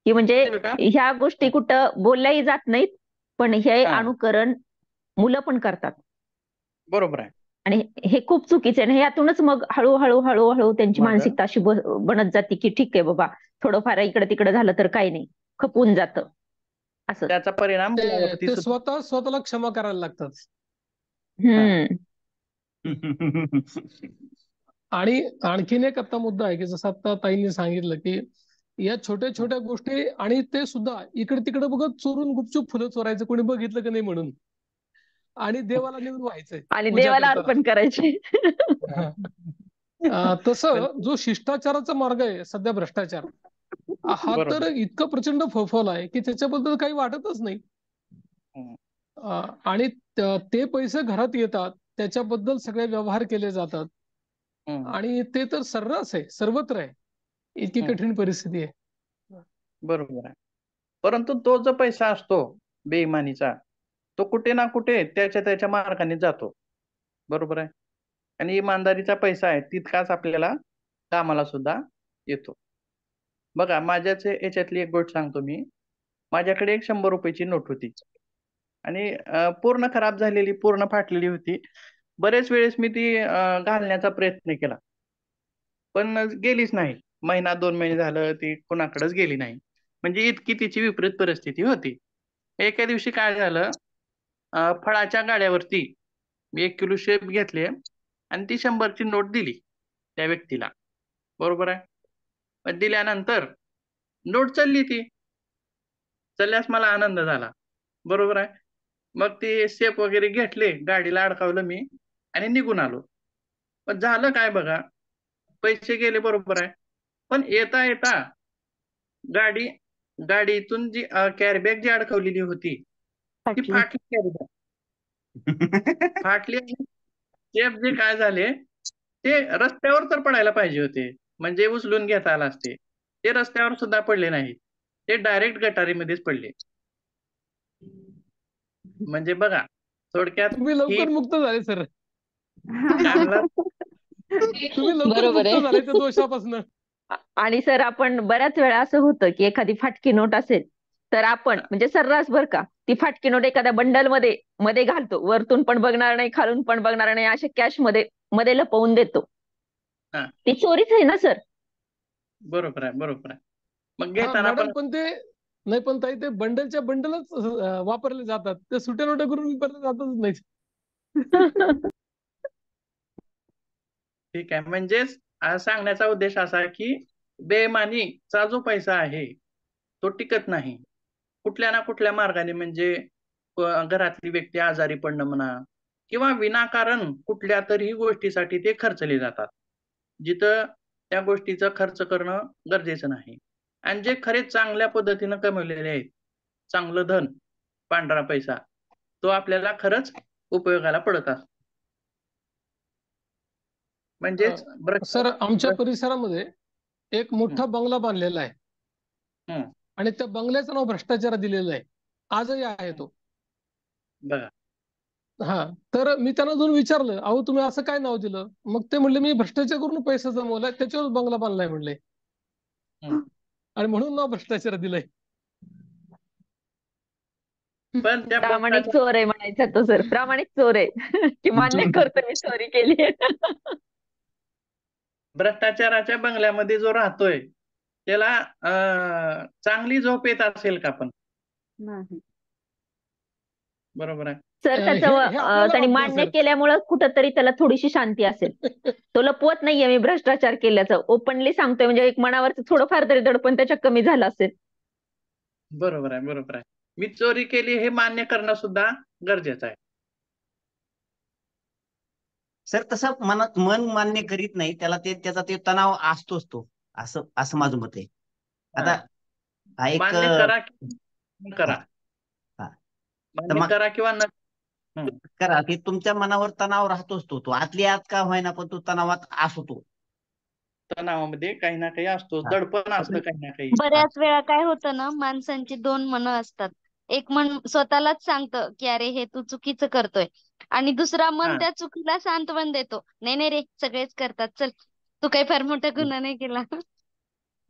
Speaker 4: की म्हणजे ह्या गोष्टी कुठं बोलल्याही जात नाहीत, पण हे अनुकरण मुलं पण करतात.
Speaker 1: बरोबर आहे.
Speaker 4: आणि हे खूप चुकीचं आहे. आणि यातूनच मग हळूहळू त्यांची मानसिकता अशी बनत जाते, की ठीक आहे बाबा, थोडंफार इकडे तिकडे झालं तर काही नाही, खपून जातं असं.
Speaker 1: त्याचा परिणाम
Speaker 3: ते स्वतःला क्षमा करायला लागतात. आणि आणखीन एक आता मुद्दा आहे की जसं आता ताईंनी सांगितलं की या छोट्या छोट्या गोष्टी, आणि ते सुद्धा इकडे तिकडे बघत चोरून गुपचूप फुलं चोरायचं, कोणी बघितलं की नाही म्हणून, आणि देवाला नेऊन व्हायचंय
Speaker 4: आणि देवाला अर्पण करायचे.
Speaker 3: तसं जो शिष्टाचाराचा मार्ग आहे सध्या भ्रष्टाचार, हा तर इतकं प्रचंड फोफवला आहे की त्याच्याबद्दल काही वाटतच नाही. आणि ते पैसे घरात येतात, त्याच्याबद्दल सगळे व्यवहार केले जातात, आणि ते तर सर्रास आहे, सर्वत्र आहे. इतकी कठीण परिस्थिती आहे.
Speaker 1: बरोबर आहे. परंतु तो जो पैसा असतो बेईमानीचा, तो कुठे ना कुठे त्याच्या मार्गाने जातो. बरोबर आहे. आणि इमानदारीचा पैसा आहे तितकाच आपल्याला कामाला सुद्धा येतो. बघा माझ्याच याच्यातली एक गोष्ट सांगतो मी. माझ्याकडे एक 100 रुपयाची नोट होती आणि पूर्ण खराब झालेली, पूर्ण फाटलेली होती. बरेच वेळेस मी ती घालण्याचा प्रयत्न केला, पण गेलीच नाही. महिना 2 महिने झालं ती कुणाकडेच गेली नाही. म्हणजे इतकी तिची विपरीत परिस्थिती होती. एके दिवशी काय झालं, फळाच्या गाड्यावरती मी 1 किलो सेब घेतले आणि ती 100ची नोट दिली त्या व्यक्तीला. बरोबर आहे. मग दिल्यानंतर नोट चालली ती. चालल्यास मला आनंद झाला. बरोबर आहे. मग ते सेब वगैरे घेतले, गाडीला अडकवलं मी आणि निघून आलो. पण झालं काय बघा, पैसे गेले बरोबर आहे. पण येता येता गाडीतून जी कॅरी बॅग जी अडकवलेली होती ती फाटली. कॅरी बॅग फाटली. सेब जे काय झाले ते रस्त्यावर तर पडायला पाहिजे होते, म्हणजे उचलून घेता आला असते. ते रस्त्यावर सुद्धा पडले नाही, ते डायरेक्ट गटारीमध्येच पडले. म्हणजे बघा थोडक्यात
Speaker 3: तुम्ही लवकर मुक्त झाले सर.
Speaker 1: काय म्हणलात?
Speaker 3: तुम्ही लवकर
Speaker 4: बरोबर
Speaker 3: मुक्त
Speaker 4: आहे.
Speaker 3: झाले त्या दोषापासून.
Speaker 4: आणि सर आपण बऱ्याच वेळा असं होतं की एखादी फाटकी नोट असेल तर आपण म्हणजे सर्रास बर का ती फाटकी नोट एखाद्या बंडल मध्ये मध्ये घालतो, वरतून पण बघणार नाही, खालून पण बघणार नाही, असे कॅश मध्ये मध्ये लपवून देतो.
Speaker 1: हा.
Speaker 4: ती चोरीच आहे ना सर.
Speaker 1: बरोबर आहे, बरोबर आहे. मग
Speaker 3: हा
Speaker 1: घेताना
Speaker 3: मॅडम,
Speaker 1: पण
Speaker 3: पण ते नाही, पण ताई ते बंडलच्या बंडलच वापरले जातात, ते सुट्या नोटा करून वापरले जातच नाहीत.
Speaker 1: ठीक आहे. म्हणजेच सांगण्याचा उद्देश असा आहे की बेईमानीचा जो पैसा आहे तो टिकत नाही. कुठल्या ना कुठल्या मार्गाने म्हणजे घरातली व्यक्ती आजारी पडणं म्हणा किंवा विनाकारण कुठल्या तरी गोष्टीसाठी ते खर्चले जातात. जिथं त्या गोष्टीचा खर्च करणं गरजेचं नाही. आणि जे खरे चांगल्या पद्धतीनं कमवलेले आहेत, चांगलं धन, पांढरा पैसा, तो आपल्याला खरंच उपयोगाला पडत असतो. म्हणजेच
Speaker 3: सर आमच्या परिसरामध्ये एक मोठा बंगला बांधलेला आहे
Speaker 1: हम्म.
Speaker 3: आणि त्या बंगल्याचं नाव भ्रष्टाचार दिलेलं आहे, आजही आहे तो.
Speaker 1: बघा.
Speaker 3: हा, तर मी त्यांना जाऊन विचारलं, अहो तुम्ही असं काय नाव दिलं? मग ते म्हणले, मी भ्रष्टाचार करून पैसा जमवलाय, त्याच्यावर बंगला बांधलाय म्हणले.
Speaker 1: हम्म.
Speaker 3: आणि म्हणून नाव भ्रष्टाचार दिलंय.
Speaker 1: पण त्या
Speaker 4: प्रामाणिक चोर आहे म्हणायचा तो सर, प्रामाणिक चोर आहे की मान्य करतो मी चोरी केली.
Speaker 1: भ्रष्टाचाराच्या बंगल्यामध्ये जो राहतोय त्याला चांगली झोप येत असेल का? पण
Speaker 2: नाही.
Speaker 1: बरोबर आहे.
Speaker 4: सर
Speaker 3: हे
Speaker 4: त्याचं
Speaker 3: आपल्याला
Speaker 4: त्यांनी
Speaker 3: वाटतं
Speaker 4: मान्य
Speaker 3: सर.
Speaker 4: केल्यामुळं कुठंतरी त्याला थोडीशी शांती असेल. तो लपवत नाहीये मी भ्रष्टाचार केल्याचं, ओपनली सांगतोय, म्हणजे एक मनावरचं थोडंफार तरी दडपण त्याच्या कमी झालं असेल.
Speaker 1: बरोबर आहे, बरोबर आहे. मी चोरी केली हे मान्य करणं सुद्धा गरजेचं आहे.
Speaker 5: सर तसं मनात मन मान्य करीत नाही, त्याला त्याचा ते तणाव असतोच तो, असं असं माझं मत आहे. आता हा एक
Speaker 1: मान्य करा किंवा न करा,
Speaker 5: हा. तर
Speaker 1: मान्य
Speaker 5: मग
Speaker 1: करा किंवा न
Speaker 5: करा की तुमच्या मनावर तणाव राहतोच तो आतली आत का होईना, पण तो तणावात असतो.
Speaker 1: तणावामध्ये काही ना काही असतो,
Speaker 5: हा.
Speaker 1: दडपण असतं काही ना काही.
Speaker 6: बऱ्याच वेळा काय होतं ना, माणसांची दोन मनं असतात. एक मन स्वतःलाच सांगतं की अरे हे तू चुकीचं करतोय, आणि दुसरा मन
Speaker 1: हा.
Speaker 6: त्या चुकीला सांत्वन देतो, नाही नाही रे सगळेच करतात, चल तू काही फार मोठा गुन्हा नाही केला.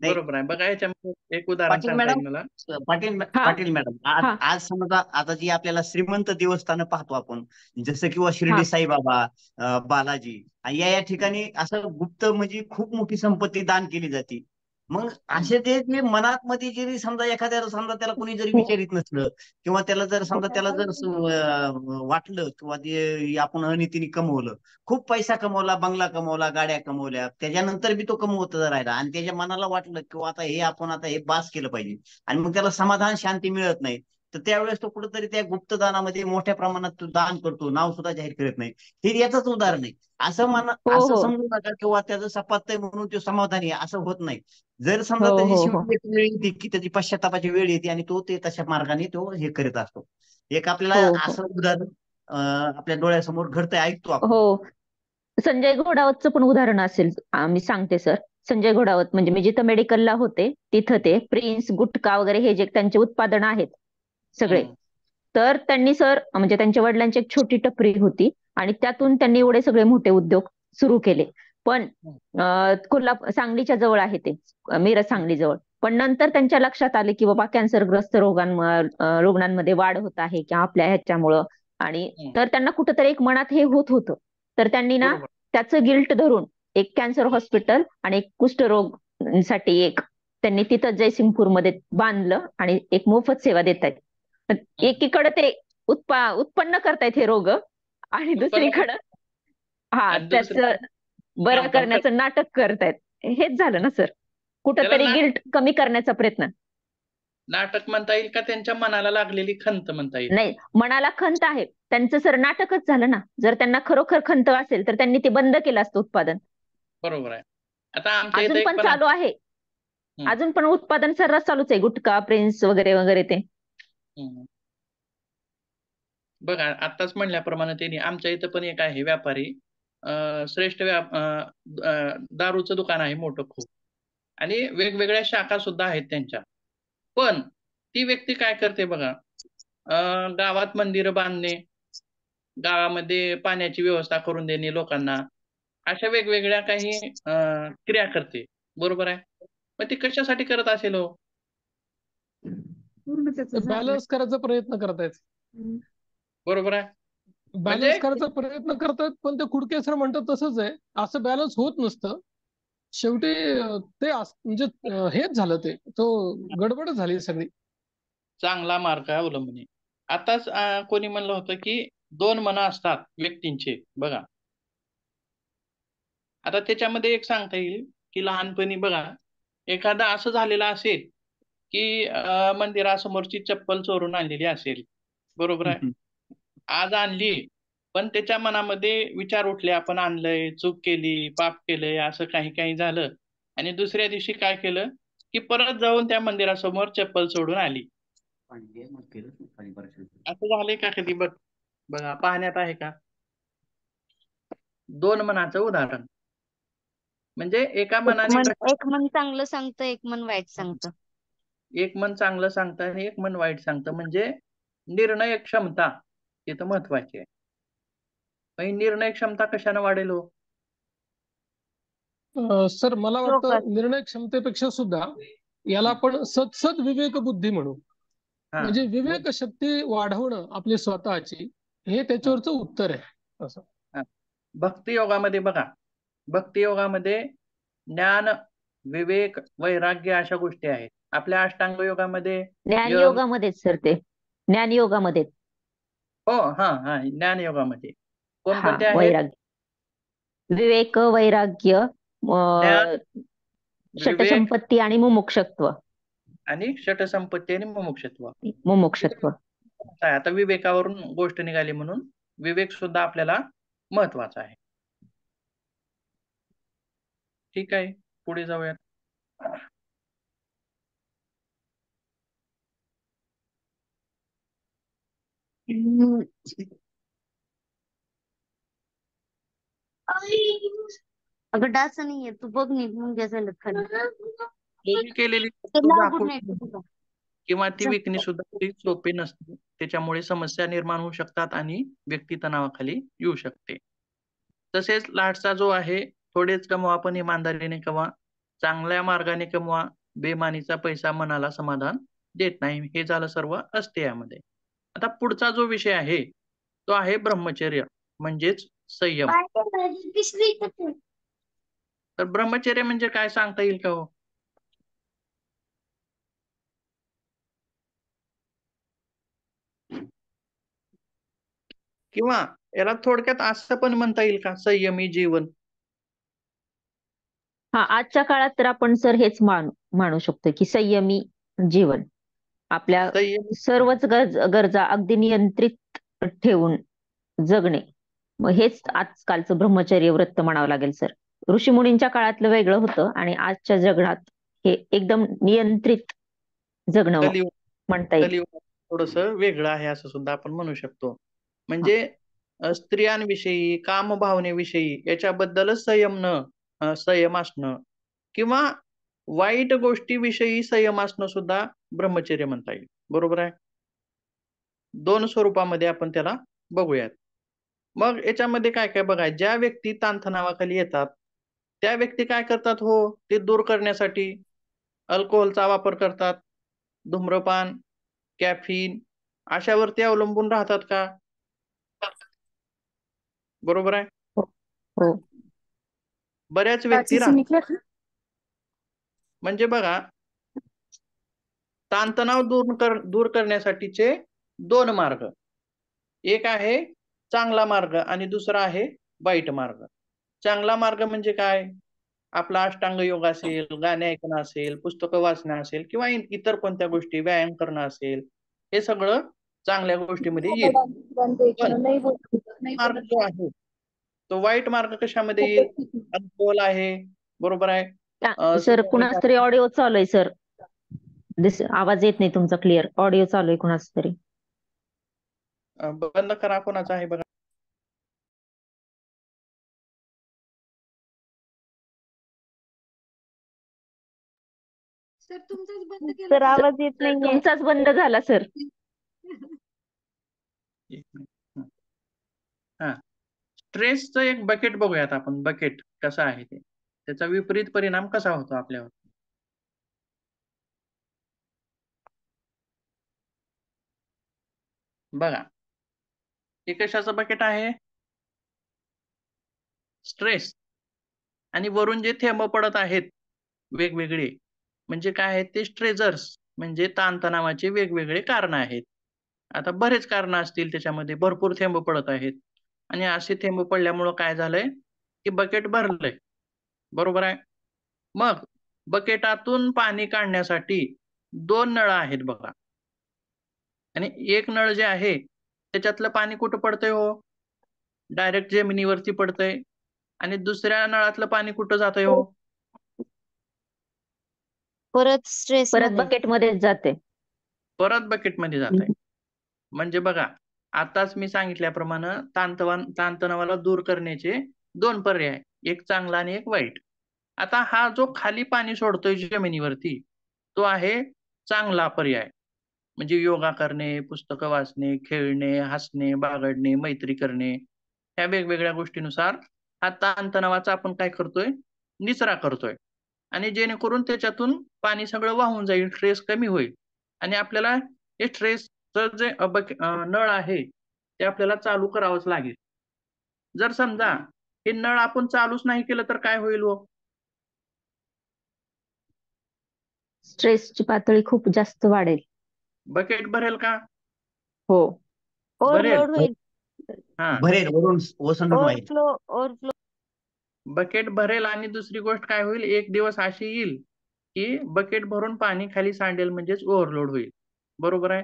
Speaker 5: नाही,
Speaker 1: बरोबर आहे. बघा याच्यामध्ये एक उदाहरण
Speaker 5: पाटील
Speaker 1: सांगता
Speaker 5: मॅडम,
Speaker 1: येईल मला.
Speaker 4: हा.
Speaker 5: पाटील मॅडम, आज
Speaker 4: हा.
Speaker 5: आज समजा आता जी आपल्याला श्रीमंत देवस्थानं पाहतो आपण, जसं किंवा
Speaker 4: हा.
Speaker 5: शिर्डी साईबाबा, बालाजी, या ठिकाणी असं गुप्त म्हणजे खूप मोठी संपत्ती दान केली जाते. मग असे ते जे मनात मध्ये जरी समजा एखाद्याला समजा त्याला कोणी जरी विचारित नसलं, किंवा त्याला जर समजा त्याला जर वाटलं किंवा ते आपण अनितीने कमवलं, खूप पैसा कमवला, बंगला कमवला, गाड्या कमवल्या, त्याच्यानंतर बी तो कमवत राहिला आणि त्याच्या मनाला वाटलं किंवा आता हे आपण आता हे बास केलं पाहिजे, आणि मग त्याला समाधान शांती मिळत नाही, तर त्यावेळेस तो कुठेतरी त्या गुप्तदानामध्ये मोठ्या प्रमाणात तो दान करतो, नाव सुद्धा जाहीर करत नाही. हे याचंच उदाहरण आहे.
Speaker 4: हो
Speaker 5: असं
Speaker 4: हो
Speaker 5: समजू नका किंवा त्याचं सपात्तय म्हणून तो समाधानी आहे असं होत नाही. जर समजा
Speaker 4: हो
Speaker 5: त्याची
Speaker 4: हो हो
Speaker 5: शेवटी एक वेळ येते की त्याची पश्चातापाची वेळ येते आणि तो ते तशा मार्गाने तो हे करीत असतो. एक आपल्याला
Speaker 4: हो हो
Speaker 5: असं उदाहरण आपल्या डोळ्यासमोर घडतंय, ऐकतो आपण.
Speaker 4: हो. संजय घोडावतचं पण उदाहरण असेल, मी सांगते सर. संजय घोडावत म्हणजे मी जिथं मेडिकलला होते तिथं ते प्रिन्स, गुटखा वगैरे हे जे त्यांचे उत्पादन आहेत सगळे, तर त्यांनी सर म्हणजे त्यांच्या वडिलांची एक छोटी टपरी होती आणि त्यातून त्यांनी एवढे सगळे मोठे उद्योग सुरू केले. पण सांगलीच्या जवळ आहे ते, मिरज सांगली जवळ. पण नंतर त्यांच्या लक्षात आले की बाबा कॅन्सरग्रस्त रुग्णांमध्ये वाढ होत आहे किंवा आपल्या ह्याच्यामुळं, आणि तर त्यांना कुठंतरी एक मनात हे होत होतं. तर त्यांनी ना
Speaker 1: बरोबर.
Speaker 4: त्याचं गिल्ट धरून एक कॅन्सर हॉस्पिटल आणि एक कुष्ठरोग साठी एक त्यांनी तिथं जयसिंगपूरमध्ये बांधलं आणि एक मोफत सेवा देत आहेत. एकीकडे ते उत्पन्न करतायत हे रोग, आणि दुसरीकडं
Speaker 1: आणि
Speaker 4: त्याच
Speaker 1: दुसरं
Speaker 4: बरं
Speaker 1: काम पण
Speaker 4: करण्याचं नाटक करतायत. हेच झालं ना सर, कुठंतरी
Speaker 1: त्याला
Speaker 4: गिल्ट कमी करण्याचा प्रयत्न.
Speaker 1: नाटक म्हणता येईल का त्यांच्या मनाला लागलेली खंत म्हणता येईल?
Speaker 4: नाही, मनाला खंत आहे त्यांचं सर, नाटकच झालं ना. जर त्यांना खरोखर खंत असेल तर त्यांनी ते बंद केलं असतं उत्पादन.
Speaker 1: बरोबर आहे. आता आमच्या इथे
Speaker 4: अजून
Speaker 1: एक
Speaker 4: पण
Speaker 1: पण
Speaker 4: चालू आहे, अजून पण उत्पादन सर्रास चालूच आहे, गुटखा, प्रिन्स वगैरे वगैरे ते.
Speaker 1: बघा आताच म्हणल्याप्रमाणे त्यांनी आमच्या इथं पण एक आहे व्यापारी, श्रेष्ठ दारूचं दुकान आहे मोठं खूप, आणि वेगवेगळ्या शाखा सुद्धा आहेत त्यांच्या. पण ती व्यक्ती काय करते बघा, गावात मंदिरं बांधणे, गावामध्ये पाण्याची व्यवस्था करून देणे लोकांना, अशा वेगवेगळ्या काही क्रिया करते. बरोबर आहे. मग ती कशासाठी करत असेल हो?
Speaker 2: पूर्ण त्याचं झालं.
Speaker 3: बॅलन्स करायचा प्रयत्न करतायत.
Speaker 1: बरोबर आहे. म्हणजे
Speaker 3: बॅलन्स करायचा प्रयत्न करतायत, पण ते कुडके सर म्हणतात तसंच आहे, असं बॅलन्स होत नसतं. शेवटी ते म्हणजे हेच झालं, ते तो गडबडच झाली सगळी.
Speaker 1: चांगला मार्ग अवलंबणे. आताच कोणी म्हणलं होतं की 2 मनं असतात व्यक्तींचे बघा. आता त्याच्यामध्ये एक सांगता येईल की लहानपणी बघा, एखादा असं झालेलं असेल की मंदिरासमोरची चप्पल चोरून आणलेली असेल. बरोबर आहे. आज आणली, पण त्याच्या मनामध्ये विचार उठले, आपण आणलंय, चूक केली, पाप केलंय, असं काही काही झालं. आणि दुसऱ्या दिवशी काय केलं की परत जाऊन त्या मंदिरासमोर चप्पल सोडून आली. असं झालंय का कधी? बघा, पाहण्यात आहे का? 2 मनाचं उदाहरण. म्हणजे एका मनाने
Speaker 6: एक मन चांगलं सांगतं, एक मन वाईट सांगतं.
Speaker 1: एक मन चांगलं सांगतं आणि एक मन वाईट सांगतं. म्हणजे निर्णय क्षमता तिथं महत्वाची आहे. मग ही निर्णय क्षमता कशाने वाढेल हो?
Speaker 3: सर मला
Speaker 6: श्लोकात.
Speaker 3: वाटतं निर्णय क्षमतेपेक्षा सुद्धा याला आपण सत्सद विवेक बुद्धी म्हणू.
Speaker 1: हा.
Speaker 3: म्हणजे विवेक शक्ती वाढवणं आपली स्वतःची, हे त्याच्यावरचं उत्तर आहे. असं
Speaker 1: भक्ती योगामध्ये बघा, भक्ती योगामध्ये ज्ञान, विवेक, वैराग्य अशा गोष्टी आहेत. आपल्या अष्टांग योगामध्ये
Speaker 4: ज्ञानयोगामध्येच सर ते, ज्ञानयोगामध्ये.
Speaker 1: हो, हा, ज्ञान योगामध्ये
Speaker 4: हा,
Speaker 1: कोणकोणते आहेत?
Speaker 4: वैराग्य, विवेक, वैराग्य,
Speaker 1: ज्ञान, विवेक
Speaker 4: षटसंपत्ती आणि मुमुक्षत्व.
Speaker 1: आणि षटसंपत्ती आणि मुमुक्षत्व.
Speaker 4: मुमुक्षत्व.
Speaker 1: आता विवेकावरून गोष्ट निघाली म्हणून विवेक सुद्धा आपल्याला महत्वाचा आहे. ठीक आहे, पुढे जाऊयात.
Speaker 6: अगं डास नाहीये, तू बघ नीट मुंग्या झाल्यात खाली.
Speaker 1: चोरी केलेली
Speaker 6: ते
Speaker 1: वस्तू
Speaker 6: लाव
Speaker 1: झाकून
Speaker 6: good night तुझं.
Speaker 1: किंवा ती विकणे सुद्धा ती सोपे नसते. त्याच्यामुळे समस्या निर्माण होऊ शकतात आणि व्यक्ती तणावाखाली येऊ शकते. तसेच लाटचा जो आहे, थोडेच कमवा पण इमानदारीने कमवा, चांगल्या मार्गाने कमवा, बेमानीचा पैसा मनाला समाधान देत नाही. हे झालं सर्व असते यामध्ये. आता पुढचा जो विषय आहे तो आहे ब्रह्मचर्य म्हणजेच संयम. तर ब्रह्मचर्य म्हणजे काय सांगता येईल का हो? किंवा याला थोडक्यात असं पण म्हणता येईल का, संयमी जीवन?
Speaker 4: हा, आजच्या काळात तर आपण सर हेच मानू शकतो की संयमी जीवन, आपल्या
Speaker 1: संयमी
Speaker 4: सर्वच गरजा अगदी नियंत्रित ठेवून जगणे. मग हेच आजकालचं ब्रह्मचर्य व्रत म्हणावं लागेल सर. ऋषीमुनींच्या काळातलं वेगळं होतं आणि आजच्या जगण्यात हे एकदम नियंत्रित जगणं
Speaker 1: कलियुग
Speaker 4: म्हणता येईल.
Speaker 1: कलियुग थोडस वेगळं आहे असं सुद्धा आपण म्हणू शकतो. म्हणजे स्त्रियांविषयी, कामभावनेविषयी याच्याबद्दलच संयम असणं किंवा वाईट गोष्टीविषयी संयम असणं सुद्धा ब्रह्मचर्य म्हणता येईल. बरोबर आहे. 2 स्वरूपामध्ये आपण त्याला बघूयात. मग याच्यामध्ये काय काय बघा, ज्या व्यक्ती ताणतणावाखाली येतात त्या व्यक्ती काय करतात हो, ते दूर करण्यासाठी अल्कोहोलचा वापर करतात, धूम्रपान, कॅफीन अशावरती अवलंबून राहतात का? बरोबर आहे.
Speaker 4: हो.
Speaker 1: बऱ्याच व्यक्ती राहतात. म्हणजे बघा, ताणतणाव दूर करण्यासाठीचे 2 मार्ग. एक आहे चांगला मार्ग आणि दुसरा आहे वाईट मार्ग. चांगला मार्ग म्हणजे काय? आपला अष्टांग योग असेल, गाणे ऐकणं असेल, पुस्तकं वाचणं असेल किंवा इतर कोणत्या गोष्टी, व्यायाम करणं असेल, हे सगळं चांगल्या गोष्टीमध्ये येईल. पण मार्ग जो आहे तो वाईट मार्ग कशामध्ये येईल? अल्कोहोल आहे, बरोबर आहे.
Speaker 4: सर कुणाच तरी ऑडिओ चालू आहे सर. आवाज येत नाही तुमचा क्लिअर. ऑडिओ चालू आहे कुणाच तरी.
Speaker 1: बंद करा, कोणाचा आहे बघा.
Speaker 2: सर तुमचाच बंद केला.
Speaker 6: तर आवाज येत नाहीये.
Speaker 4: तुमचाच बंद झाला सर.
Speaker 1: एक मिनिट. हा, स्ट्रेसचं एक बकेट बघूयात आपण. बकेट कसं आहे ते, त्याचा विपरीत परिणाम कसा होतो आपल्यावर. बघा, हे कशाचं बकेट आहे? स्ट्रेस. आणि वरून जे थेंब पडत आहेत वेगवेगळे, म्हणजे काय आहेत ते? स्ट्रेसर्स, म्हणजे ताणतणावाचे वेगवेगळे कारण आहेत. आता बरेच कारण असतील त्याच्यामध्ये, भरपूर थेंब पडत आहेत आणि असे थेंब पडल्यामुळं काय झालंय की बकेट भरलंय. बरोबर आहे. मग बकेटातून पाणी काढण्यासाठी 2 नळ आहेत बघा, आणि एक नळ जे आहे त्याच्यातलं पाणी कुठं पडतंय हो? डायरेक्ट जमिनीवरती पडतंय. आणि दुसऱ्या नळातलं पाणी कुठं जातंय हो?
Speaker 6: परत स्ट्रेस
Speaker 4: परत
Speaker 6: मध्ये.
Speaker 4: बकेटमध्येच जाते.
Speaker 1: परत बकेटमध्ये जात आहे. म्हणजे बघा, आताच मी सांगितल्याप्रमाणे ताणतणावाला दूर करण्याचे 2 पर्याय, एक चांगला आणि एक वाईट. आता हा जो खाली पाणी सोडतोय जमिनीवरती, तो आहे चांगला पर्याय. म्हणजे योगा करणे, पुस्तकं वाचणे, खेळणे, हसणे, बागडणे, मैत्री करणे, ह्या वेगवेगळ्या गोष्टीनुसार हा ताणतणावाचा आपण काय करतोय? निचरा करतोय. आणि जेणेकरून त्याच्यातून पाणी सगळं वाहून जाईल, स्ट्रेस कमी होईल आणि आपल्याला हे स्ट्रेसचं जे नळ आहे ते आपल्याला चालू करावंच लागेल. जर समजा हे नळ आपण चालूच नाही केलं तर काय होईल हो?
Speaker 4: स्ट्रेसची पातळी खूप जास्त वाढेल.
Speaker 1: बकेट भरेल का?
Speaker 4: हो.
Speaker 1: भरेल.
Speaker 6: ओव्हरलोड होईल.
Speaker 1: हा,
Speaker 5: भरेल, वरून ओसंडून वाहील.
Speaker 6: ओव्हरफ्लो.
Speaker 1: बकेट भरेल. आणि दुसरी गोष्ट काय होईल, एक दिवस अशी येईल की बकेट भरून पाणी खाली सांडेल, म्हणजेच ओव्हरलोड होईल. बरोबर आहे.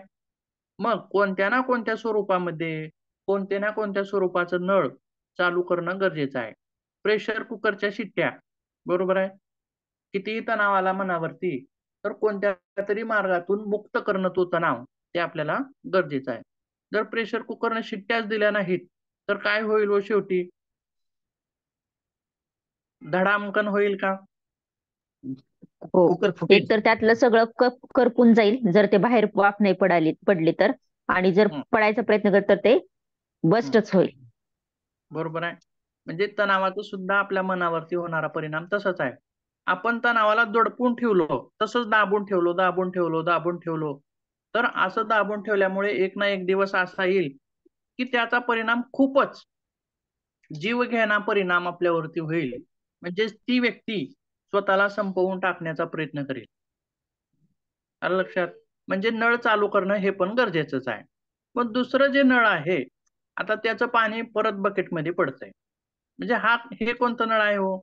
Speaker 1: मग कोणत्या ना कोणत्या स्वरूपामध्ये, कोणत्या ना कोणत्या स्वरूपाचं नळ चालू करणं गरजेचं आहे. प्रेशर कुकरच्या शिट्ट्या, बरोबर आहे, कितीही तणाव आला मनावरती तर कोणत्या तरी मार्गातून मुक्त करणं तो तणाव, ते आपल्याला गरजेचं आहे. जर प्रेशर कुकरने शिट्ट्याच दिल्या नाहीत तर काय होईल हो? शेवटी धडामकन होईल का?
Speaker 4: हो.
Speaker 5: कुकर फुटेल.
Speaker 4: एक तर त्यातलं सगळं करपून जाईल जर ते बाहेर वाफ नाही पडली तर, आणि जर
Speaker 1: हं,
Speaker 4: पडायचा प्रयत्न केला तर ते बस्टच होईल.
Speaker 1: बरोबर आहे. म्हणजे तणावाचा सुद्धा आपल्या मनावरती होणारा परिणाम तसाच आहे. आपण तणावाला दडपून ठेवलो, तसंच दाबून ठेवलो, तर असं दाबून ठेवल्यामुळे एक ना एक दिवस असा येईल की त्याचा परिणाम खूपच जीवघेणा परिणाम आपल्यावरती होईल. म्हणजे ती व्यक्ती स्वतःला संपवून टाकण्याचा प्रयत्न करेल. आलं लक्षात? म्हणजे नळ चालू करणं हे पण गरजेचंच आहे. मग दुसरं जे नळ आहे, आता त्याचं पाणी परत बकेटमध्ये पडतंय. म्हणजे हे कोणतं नळ आहे हो?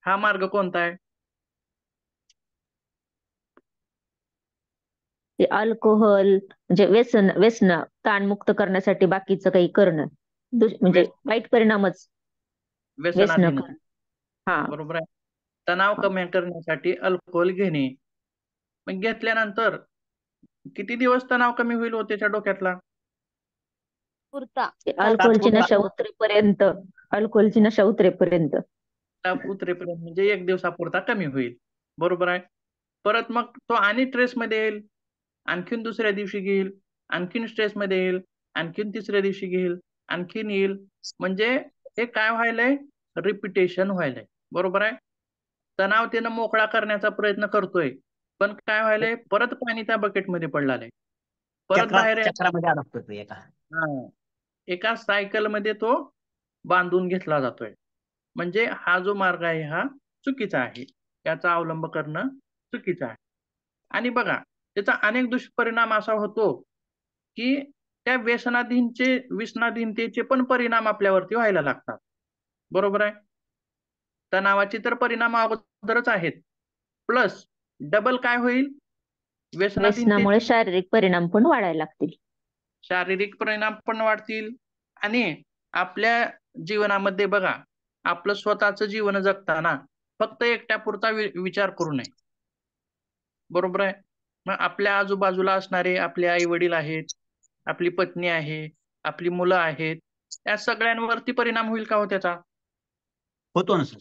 Speaker 1: हा मार्ग कोणता आहे?
Speaker 4: ते अल्कोहोल, म्हणजे व्यसन ताणमुक्त करण्यासाठी बाकीचं काही करणं, म्हणजे वाईट परिणामच व्यसन
Speaker 1: व्यसनाधीन.
Speaker 4: करणं. हा.
Speaker 1: बरोबर आहे. तणाव कमी करण्यासाठी अल्कोहोल घेणे. मग घेतल्यानंतर किती दिवस तणाव कमी होईल हो त्याच्या डोक्यातला?
Speaker 6: पुरता.
Speaker 4: ते अल्कोहोलची नशा उतरेपर्यंत.
Speaker 1: उतरेपर्यंत, म्हणजे 1 दिवसापुरता कमी होईल. बरोबर आहे. परत मग तो आणि स्ट्रेसमध्ये येईल, आणखीन दुसऱ्या दिवशी घेईल, आणखीन स्ट्रेसमध्ये येईल, आणखीन तिसऱ्या दिवशी घेईल, आणखीन येईल. म्हणजे हे काय व्हायलंय? रिपिटेशन व्हायलंय. बरोबर आहे. तणाव त्यानं मोकळा करण्याचा प्रयत्न करतोय, पण काय व्हायलंय? परत पाणी त्या बकेटमध्ये पडलाय, परत बाहेर
Speaker 5: चक्रामध्ये अडकतो तो एका.
Speaker 1: हां, एका सायकलमध्ये तो बांधून घेतला जातोय. म्हणजे हा जो मार्ग आहे हा चुकीचा आहे. याचा अवलंब करणं चुकीचं आहे. आणि बघा, त्याचा अनेक दुष्परिणाम असा होतो की त्या व्यसनाधीनतेचे पण परिणाम आपल्यावरती व्हायला लागतात. बरोबर आहे. तणावाचे तर परिणाम अगोदरच आहेत. प्लस डबल काय होईल?
Speaker 4: व्यसनामुळे
Speaker 1: व्यसनाधीनतेचे
Speaker 4: शारीरिक परिणाम पण वाढायला लागतील.
Speaker 1: शारीरिक परिणाम पण वाढतील. आणि आपल्या जीवनामध्ये बघा, आपलं स्वतःचं जीवन जगताना फक्त एकट्यापुरता विचार करू नये. बरोबर आहे. मग आपल्या आजूबाजूला असणारे आपले आई वडील आहेत, आपली पत्नी आहे, आपली मुलं आहेत, या सगळ्यांवरती परिणाम होईल का हो त्याचा?
Speaker 5: होतो ना सर.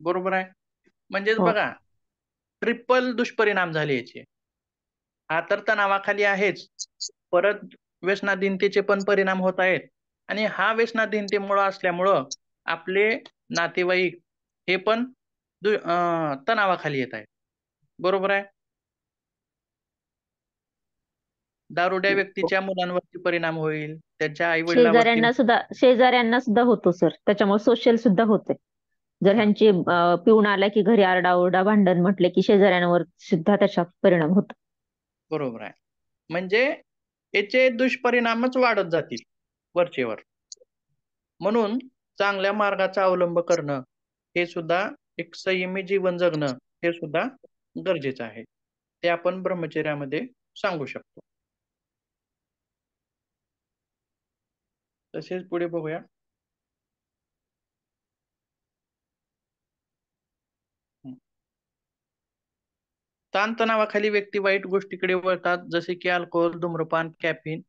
Speaker 1: बरोबर आहे. म्हणजेच
Speaker 4: हो.
Speaker 1: बघा, ट्रिपल दुष्परिणाम झाले याचे. हा तर तणावाखाली आहेच, परत व्यसनाधीनतेचे पण परिणाम होत आहेत आणि हा व्यसनाधीनतेमुळे असल्यामुळं आपले नातेवाईक हे पण तणावाखाली येत आहेत. बरोबर आहे. दारुड्या व्यक्तीच्या मुलांवरती परिणाम होईल, त्यांच्या आई वडिलांवरती.
Speaker 4: शेजाऱ्यांना सुद्धा होतो सर, त्याच्यामुळे सोशल सुद्धा होते. जर ह्यांची पिऊन आला की घरी आरडाओरडा भांडण म्हटले की शेजाऱ्यांवर सुद्धा त्याचा परिणाम होतो.
Speaker 1: बरोबर आहे. म्हणजे याचे दुष्परिणामच वाढत जातील वरचेवर. म्हणून चांगल्या मार्गाचा अवलंब करणं हे सुद्धा एक संयमी जीवन जगणं हे सुद्धा गरजेचं आहे. ते आपण ब्रह्मचर्यामध्ये सांगू शकतो. तसेच पुढे बघूया. ताणतणावाखाली व्यक्ती वाईट गोष्टीकडे वळतात, जसे की अल्कोहोल, धूम्रपान, कॅफीन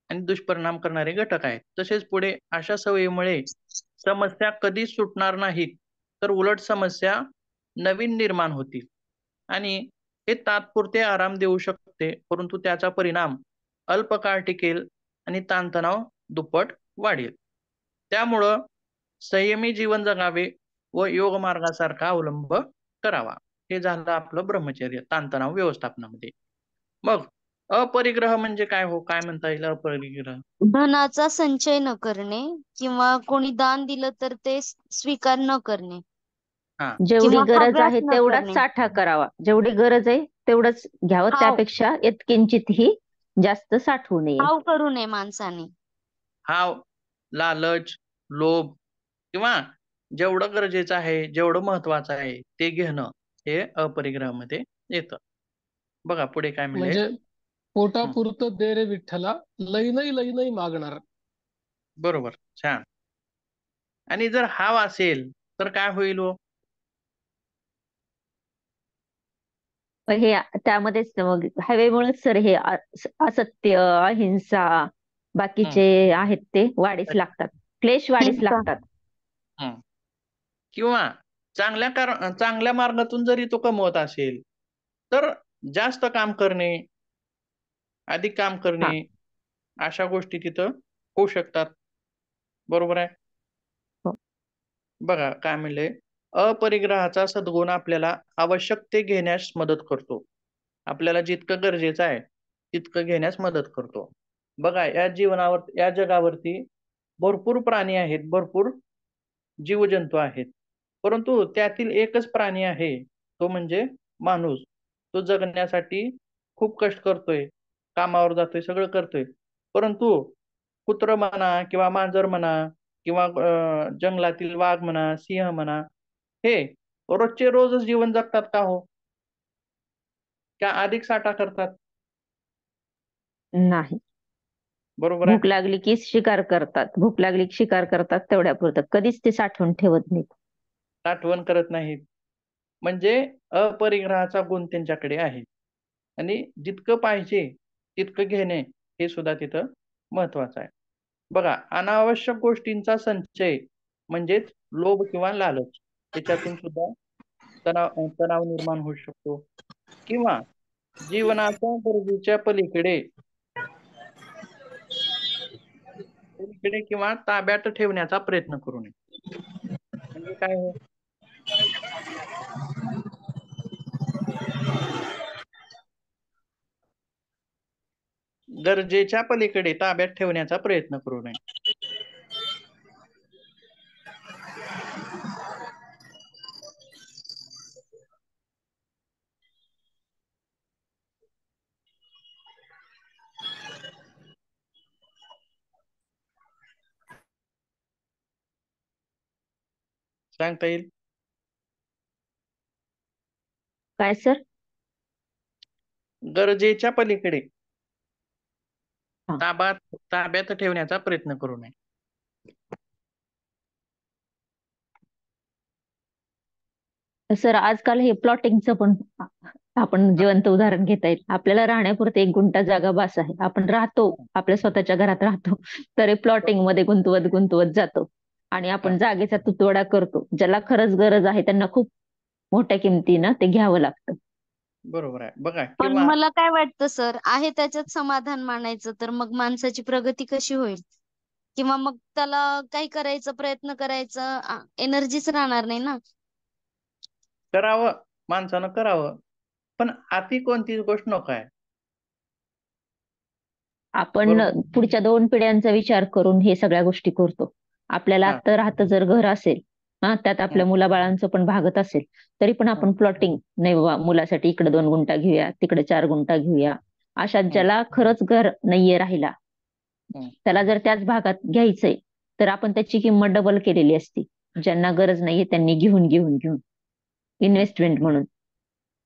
Speaker 1: आणि दुष्परिणाम करणारे घटक आहेत. तसेच पुढे अशा सवयीमुळे समस्या कधीच सुटणार नाहीत, तर उलट समस्या नवीन निर्माण होतील आणि हे तात्पुरते आराम देऊ शकते, परंतु त्याचा परिणाम अल्पकाळ टिकेल आणि ताणतणाव दुप्पट वाढेल. त्यामुळं संयमी जीवन जगावे व योग मार्गासारखा अवलंब करावा. हे झालं आपलं ब्रह्मचर्य ताणतणाव व्यवस्थापनामध्ये. मग अपरिग्रह म्हणजे काय हो? काय म्हणता येईल अपरिग्रह?
Speaker 6: धनाचा संचय न करणे किंवा कोणी दान दिलं तर ते स्वीकार न करणे
Speaker 4: जेवढी
Speaker 6: किंवा
Speaker 4: गरज
Speaker 6: हव्यास
Speaker 4: आहे
Speaker 6: न
Speaker 4: तेवढाच
Speaker 6: करणे.
Speaker 4: साठा करावा. जेवढी गरज आहे तेवढंच घ्यावं,
Speaker 6: हाव
Speaker 4: त्यापेक्षा किंचितही जास्त साठवू नये.
Speaker 6: हाव करू नये माणसाने.
Speaker 1: हाव, लालच, लोभ किंवा जेवढं गरजेचं आहे, जेवढं महत्वाचं आहे ते घेणं हे अपरिग्रहामध्ये येतं. बघा पुढे काय म्हणले.
Speaker 3: म्हणजे पोटापुरतं दे रे विठ्ठला, लई नाही मागणार.
Speaker 1: बरोबर, छान. आणि जर हाव असेल तर काय होईल हो?
Speaker 4: हे त्यामध्येच मग हवेमुळेच सर हे असत्य, अहिंसा बाकीचे आहेत ते वाढीस लागतात, क्लेश वाढीस लागतात.
Speaker 1: किंवा चांगल्या मार्गातून जरी तो कमवत असेल तर जास्त काम करणे, अधिक काम करणे, अशा गोष्टी तिथं होऊ शकतात. बरोबर आहे. बघा काय म्हणले, अपरिग्रहाचा सद्गुण आपल्याला आवश्यक ते घेण्यास मदत करतो. आपल्याला जितकं गरजेचं आहे तितकं घेण्यास मदत करतो. बघा या जगावरती भरपूर प्राणी आहेत, भरपूर जीवजंतू आहेत, परंतु त्यातील एकच प्राणी आहे, तो म्हणजे माणूस. तो जगण्यासाठी खूप कष्ट करतोय, कामावर जातोय, सगळं करतोय, परंतु कुत्रं म्हणा किंवा मांजर म्हणा किंवा जंगलातील वाघ म्हणा, सिंह म्हणा, हे रोजचे रोजच जीवन जगतात का हो? का अधिक साठा करतात?
Speaker 4: नाही.
Speaker 1: बरोबर आहे.
Speaker 4: भूक लागली की शिकार करतात, तेवढ्यापुरतं कधीच ते साठवून ठेवत नाहीत.
Speaker 1: साठवण करत नाहीत. म्हणजे अपरिग्रहाचा गुण त्यांच्याकडे आहे आणि जितकं पाहिजे तितकं घेणे हे सुद्धा तिथं महत्वाचं आहे. बघा, अनावश्यक गोष्टींचा संचय म्हणजेच लोभ किंवा लालच, त्याच्यातून सुद्धा तणाव निर्माण होऊ शकतो. किंवा जीवनाच्या गरजेच्या पलीकडे किंवा ताब्यात ठेवण्याचा प्रयत्न करू नये. म्हणजे काय हो? गरजेच्या पलीकडे ताब्यात ठेवण्याचा प्रयत्न करू नये. सांगता येईल?
Speaker 4: काय सर?
Speaker 1: गरजेच्या पलीकडे ताब्यात ठेवण्याचा प्रयत्न करू नये.
Speaker 4: सर आजकाल हे प्लॉटिंगचं पण आपण जिवंत उदाहरण घेता येईल. आपल्याला राहण्यापुरते 1 गुंठा जागा बास आहे, आपण राहतो, आपल्या स्वतःच्या घरात राहतो, तरी प्लॉटिंग मध्ये गुंतवत जातो आणि आपण जागेचा तुतवडा करतो. ज्याला खरंच गरज आहे त्यांना खूप मोठ्या किमतीनं ते घ्यावं लागतं.
Speaker 1: बरोबर आहे बघा.
Speaker 6: पण
Speaker 1: किंवा
Speaker 6: मला काय वाटतं सर, आहे त्याच्यात समाधान मानायचं तर मग माणसाची प्रगती कशी होईल? किंवा मग त्याला काही करायचा प्रयत्न करायचा एनर्जीच राहणार नाही ना.
Speaker 1: करावं, माणसानं करावं, पण अति कोणतीच गोष्ट नको आहे.
Speaker 4: आपण
Speaker 1: बरोबर.
Speaker 4: पुढच्या 2 पिढ्यांचा विचार करून हे सगळ्या गोष्टी करतो. आपल्याला
Speaker 1: हा.
Speaker 4: आता राहतं जर घर असेल, त्यात आपल्या मुलाबाळांचं पण भागत असेल, तरी पण आपण प्लॉटिंग नाही बाबा मुलासाठी इकडे 2 गुंठा घेऊया, तिकडे 4 गुंठा घेऊया. अशा ज्याला खरंच घर नाहीये राहिला, त्याला जर त्याच भागात घ्यायचंय, तर आपण त्याची किंमत डबल केलेली असती. ज्यांना गरज नाहीये त्यांनी घेऊन इन्व्हेस्टमेंट म्हणून.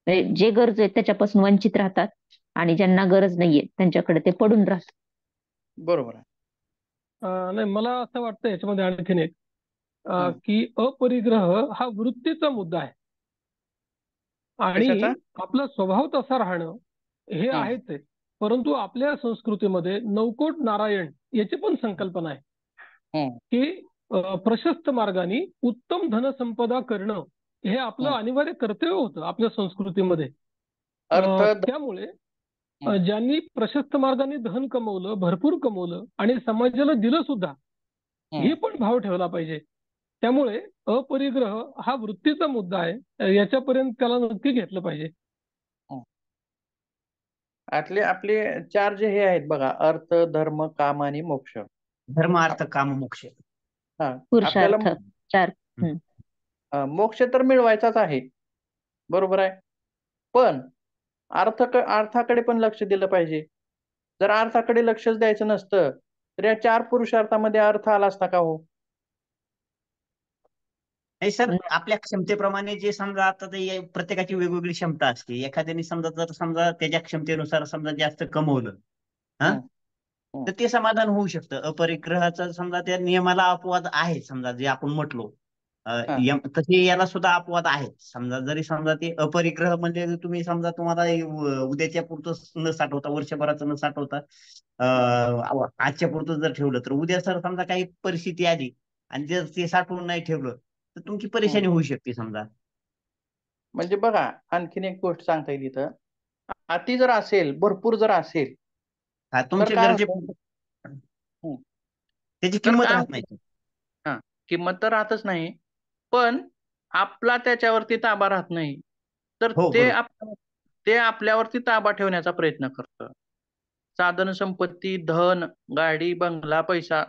Speaker 4: म्हणजे जे गरजू आहेत त्याच्यापासून वंचित राहतात आणि ज्यांना गरज नाहीये त्यांच्याकडे ते पडून राहतात.
Speaker 1: बरोबर आहे.
Speaker 3: नाही, मला असं वाटतं याच्यामध्ये आणखीन एक की अपरिग्रह हा वृत्तीचा मुद्दा आहे आणि
Speaker 1: कशाचा?
Speaker 3: आपला स्वभाव तसा राहणं हे आहेच आहे. परंतु आपल्या संस्कृतीमध्ये नवकोट नारायण याची पण संकल्पना आहे की प्रशस्त मार्गाने उत्तम धनसंपदा करणं हे आपलं अनिवार्य कर्तव्य होतं आपल्या संस्कृतीमध्ये. त्यामुळे ज्यांनी प्रशस्त मार्गाने धन कमवलं, भरपूर कमवलं आणि समाजाला दिलं सुद्धा, हे पण भाव ठेवला पाहिजे. त्यामुळे अपरिग्रह हा वृत्तीचा मुद्दा आहे, याच्यापर्यंत त्याला नक्की घेतलं पाहिजे.
Speaker 1: आपले 4 जे हे आहेत बघा, अर्थ, धर्म, काम आणि मोक्ष.
Speaker 5: धर्म, अर्थ, काम, मोक्ष.
Speaker 1: आपल्याला
Speaker 4: पुरुषार्थ 4.
Speaker 1: मोक्ष तर मिळवायचाच आहे, बरोबर आहे. पण अर्थाकडे पण लक्ष दिलं पाहिजे. जर अर्थाकडे लक्षच द्यायचं नसतं तर या 4 पुरुषार्थामध्ये अर्थ आला असता का हो?
Speaker 5: नाही सर, आपल्या क्षमतेप्रमाणे जे समजा आता ते प्रत्येकाची वेगवेगळी क्षमता असते. एखाद्याने समजा त्याच्या क्षमतेनुसार समजा जास्त कमवलं, तर ते समाधान होऊ शकतं. अपरिग्रहाचा समजा त्या नियमाला अपवाद आहे, समजा जे आपण म्हटलो तसे याला सुद्धा अपवाद आहेत. समजा जरी समजा ते अपरिग्रह म्हणजे तुम्ही समजा तुम्हाला उद्याच्या पुरतं न साठवता, वर्षभराचं न साठवता आजच्या पुरतं जर ठेवलं, तर उद्या सर समजा काही परिस्थिती आली आणि जर ते साठवून नाही ठेवलं तर तुमची परेशानी होऊ शकते समजा.
Speaker 1: म्हणजे बघा, आणखीन एक गोष्ट सांगता येईल इथं. अति जर असेल, भरपूर जर असेल,
Speaker 5: तुमच्या
Speaker 1: काय
Speaker 5: गरजे त्याची किंमत राहत नाही.
Speaker 1: किंमत तर राहतच नाही, पण आपला त्याच्यावरती ताबा राहत नाही. तर ते आपल्यावरती ताबा ठेवण्याचा प्रयत्न करतं. साधन संपत्ती, धन, गाडी, बंगला, पैसा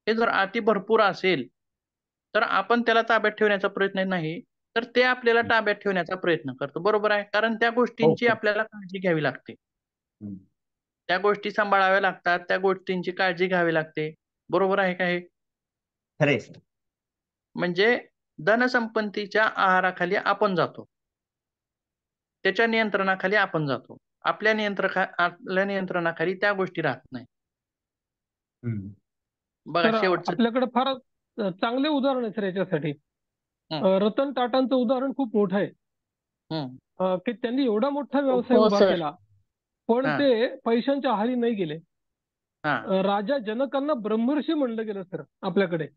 Speaker 1: हे जर अति भरपूर असेल तर आपण त्याला ताब्यात ठेवण्याचा प्रयत्न नाही, तर ते आपल्याला ताब्यात ठेवण्याचा प्रयत्न करतो. बरोबर आहे. कारण त्या गोष्टींची आपल्याला काळजी घ्यावी लागते. त्या गोष्टी सांभाळाव्या लागतात, त्या गोष्टींची काळजी घ्यावी लागते. बरोबर आहे का हे?
Speaker 5: खरे.
Speaker 1: म्हणजे धनसंपत्तीच्या आहाराखाली आपण जातो, त्याच्या नियंत्रणाखाली आपण जातो. आपल्या नियंत्रणाखाली त्या गोष्टी राहत नाही. बघा शेवटचं
Speaker 3: आपल्याकडे फार चांगले उदाहरण आहे सर याच्यासाठी. रतन टाटांचं उदाहरण खूप मोठं आहे की त्यांनी एवढा मोठा व्यवसाय उभा केला, पण ते पैशांच्या आहारी नाही गेले. राजा जनकांना ब्रह्मर्षी म्हणलं गेलं सर आपल्याकडे.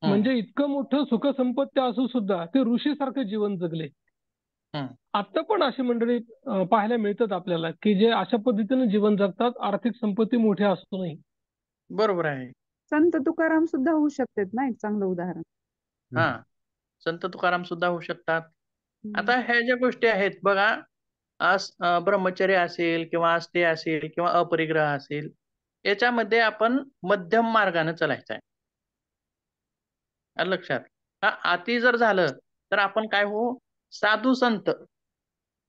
Speaker 3: म्हणजे इतकं मोठं सुखसंपत्ती असून सुद्धा ते ऋषीसारखं जीवन जगले. आता पण अशी मंडळी पाहायला मिळतात आपल्याला की जे अशा पद्धतीने जीवन जगतात, आर्थिक संपत्ती मोठी असूनही.
Speaker 1: बरोबर आहे.
Speaker 2: संत तुकाराम सुद्धा होऊ शकतात ना एक चांगलं उदाहरण.
Speaker 1: संत तुकाराम सुद्धा होऊ शकतात. आता ह्या ज्या गोष्टी आहेत बघा, ब्रह्मचर्य असेल किंवा आस्ते असेल किंवा अपरिग्रह असेल, याच्यामध्ये आपण मध्यम मार्गाने चालायचं आहे. लक्षात. अति जर झालं तर आपण काय हो, साधू संत.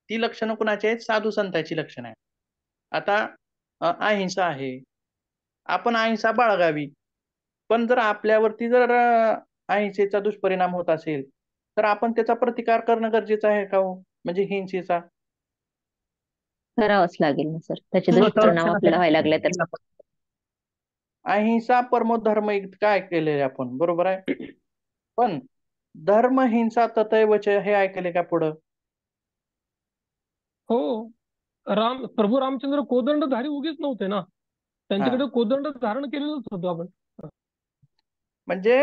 Speaker 1: ती लक्षणं कुणाची आहेत? साधू संतांची लक्षणं आहेत. आता अहिंसा आहे, आपण अहिंसा बाळगावी. पण जर आपल्यावरती जर अहिंसेचा दुष्परिणाम होत असेल तर आपण त्याचा प्रतिकार करणं गरजेचं आहे का हो? म्हणजे हिंसेचा
Speaker 4: करावंच लागेल ना सर, त्याचे दुष्परिणाम आपल्याला व्हायला लागले तर.
Speaker 1: अहिंसा परमो धर्म काय केलेले आपण, बरोबर आहे. पण धर्म हिंसा तथैवच हे ऐकले का पुढं?
Speaker 3: हो, प्रभू रामचंद्र कोदंडधारी उगीच नव्हते ना, त्यांच्याकडे कोदंड धारण केलेलंच होतं आपण.
Speaker 1: म्हणजे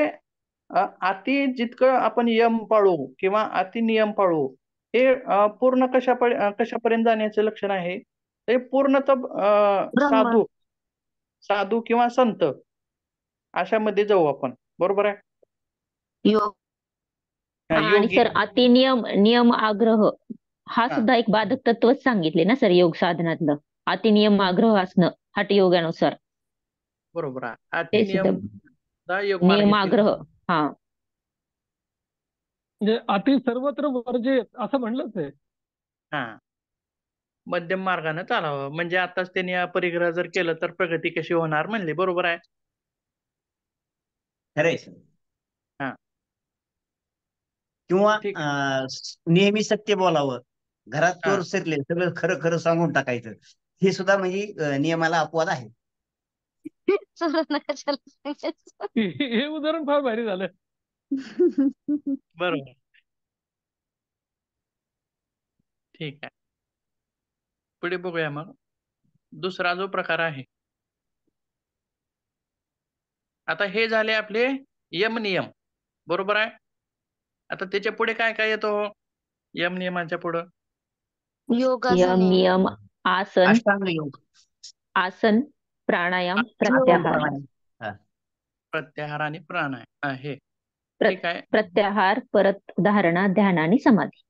Speaker 1: अति जितकं आपण यम पाळू किंवा अति नियम पाळू हे पूर्ण कशापर्यंत जाण्याचं लक्षण आहे, ते पूर्णतः
Speaker 6: ब्रह्म
Speaker 1: साधू साधू किंवा संत अशामध्ये जाऊ आपण. बरोबर आहे.
Speaker 6: योग
Speaker 4: आणि
Speaker 1: योगी.
Speaker 4: सर अतिनियम नियम आग्रह हा
Speaker 1: हा.
Speaker 4: सुद्धा एक बाधक तत्वच सांगितले ना सर योग साधनातलं. अतिनियम आग्रह असणं हठयोगानुसार
Speaker 1: बरोबर आहे.
Speaker 4: ते सुद्धा
Speaker 1: अतिनियम योग
Speaker 4: नियम
Speaker 1: मार्गातील.
Speaker 4: आग्रह. हा
Speaker 3: म्हणजे अति सर्वत्र वर्जे असं म्हणलंच आहे.
Speaker 1: हा, मध्यम मार्गाने चालावं. म्हणजे आताच त्यांनी परिग्रह जर केलं तर प्रगती कशी होणार म्हणले. बरोबर आहे.
Speaker 5: खरंय सर.
Speaker 1: हा.
Speaker 5: किंवा
Speaker 1: ठीक.
Speaker 5: नेहमी सत्य बोलावं, घरात
Speaker 1: हा.
Speaker 5: चोर शिरले सगळं खरं खरं सांगून टाकायचं, हे सुद्धा म्हणजे नियमाला अपवाद आहे.
Speaker 6: चोरांना कशाला सांगायचं?
Speaker 3: हे उदाहरण फार भारी झालं.
Speaker 1: बरोबर. ठीक आहे. पुढे बघूया मग. दुसरा जो प्रकार आहे, आता हे झाले आपले यम नियम. बरोबर आहे. आता त्याच्या पुढे काय काय येतो यम नियमाच्या पुढं?
Speaker 4: यम
Speaker 6: योगासने
Speaker 4: नियम आसन
Speaker 5: अष्टांग योग,
Speaker 4: आसन प्राणायाम
Speaker 6: योग
Speaker 4: प्रत्याहार
Speaker 5: प्राणायाम. हा.
Speaker 1: प्रत्याहार आणि प्राणायाम आहे.
Speaker 4: प्र-
Speaker 1: ठीक आहे.
Speaker 4: प्रत्याहार परत धारणा ध्यान आणि समाधी.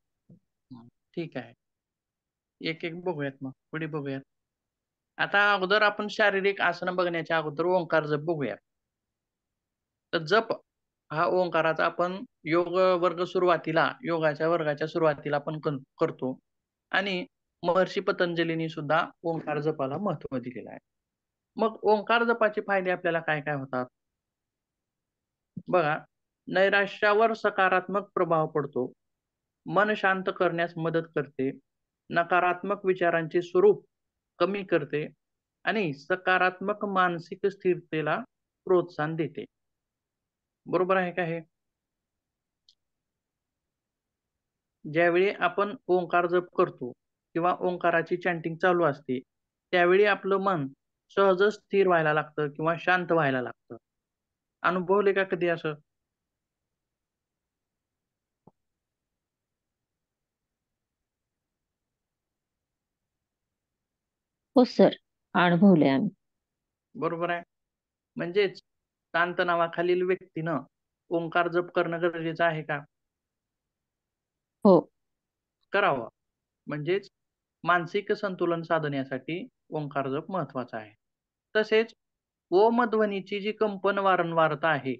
Speaker 1: ठीक आहे. एक एक बघूयात मग. पुढे बघूयात. आता अगोदर आपण शारीरिक आसन बघण्याच्या अगोदर ओंकार जप बघूया. तर जप हा ओंकाराचा आपण योग वर्ग सुरुवातीला योगाच्या वर्गाच्या सुरुवातीला आपण करतो आणि महर्षी पतंजलींनी सुद्धा ओंकार जपाला महत्त्व दिलेलं आहे. मग ओंकार जपाचे फायदे आपल्याला काय काय होतात बघा. नैराश्यावर सकारात्मक प्रभाव पडतो. मन शांत करण्यास मदत करते. नकारात्मक विचारांचे स्वरूप कमी करते आणि सकारात्मक मानसिक स्थिरतेला प्रोत्साहन देते. बरोबर आहे का हे? ज्यावेळी आपण ओंकार जप करतो किंवा ओंकाराची चॅन्टिंग चालू असते, त्यावेळी आपलं मन सहज स्थिर व्हायला लागतं किंवा शांत व्हायला लागतं. अनुभवले का कधी असं?
Speaker 4: हो सर, अनुभवले आम्ही.
Speaker 1: बरोबर आहे. म्हणजेच ताणतणावाखालील व्यक्तीनं ओंकार जप करणं गरजेचं आहे का?
Speaker 4: हो.
Speaker 1: करावं. म्हणजेच मानसिक संतुलन साधण्यासाठी ओंकार जप महत्वाचा आहे. तसेच ओम ध्वनीची जी कंपन वारंवारता आहे,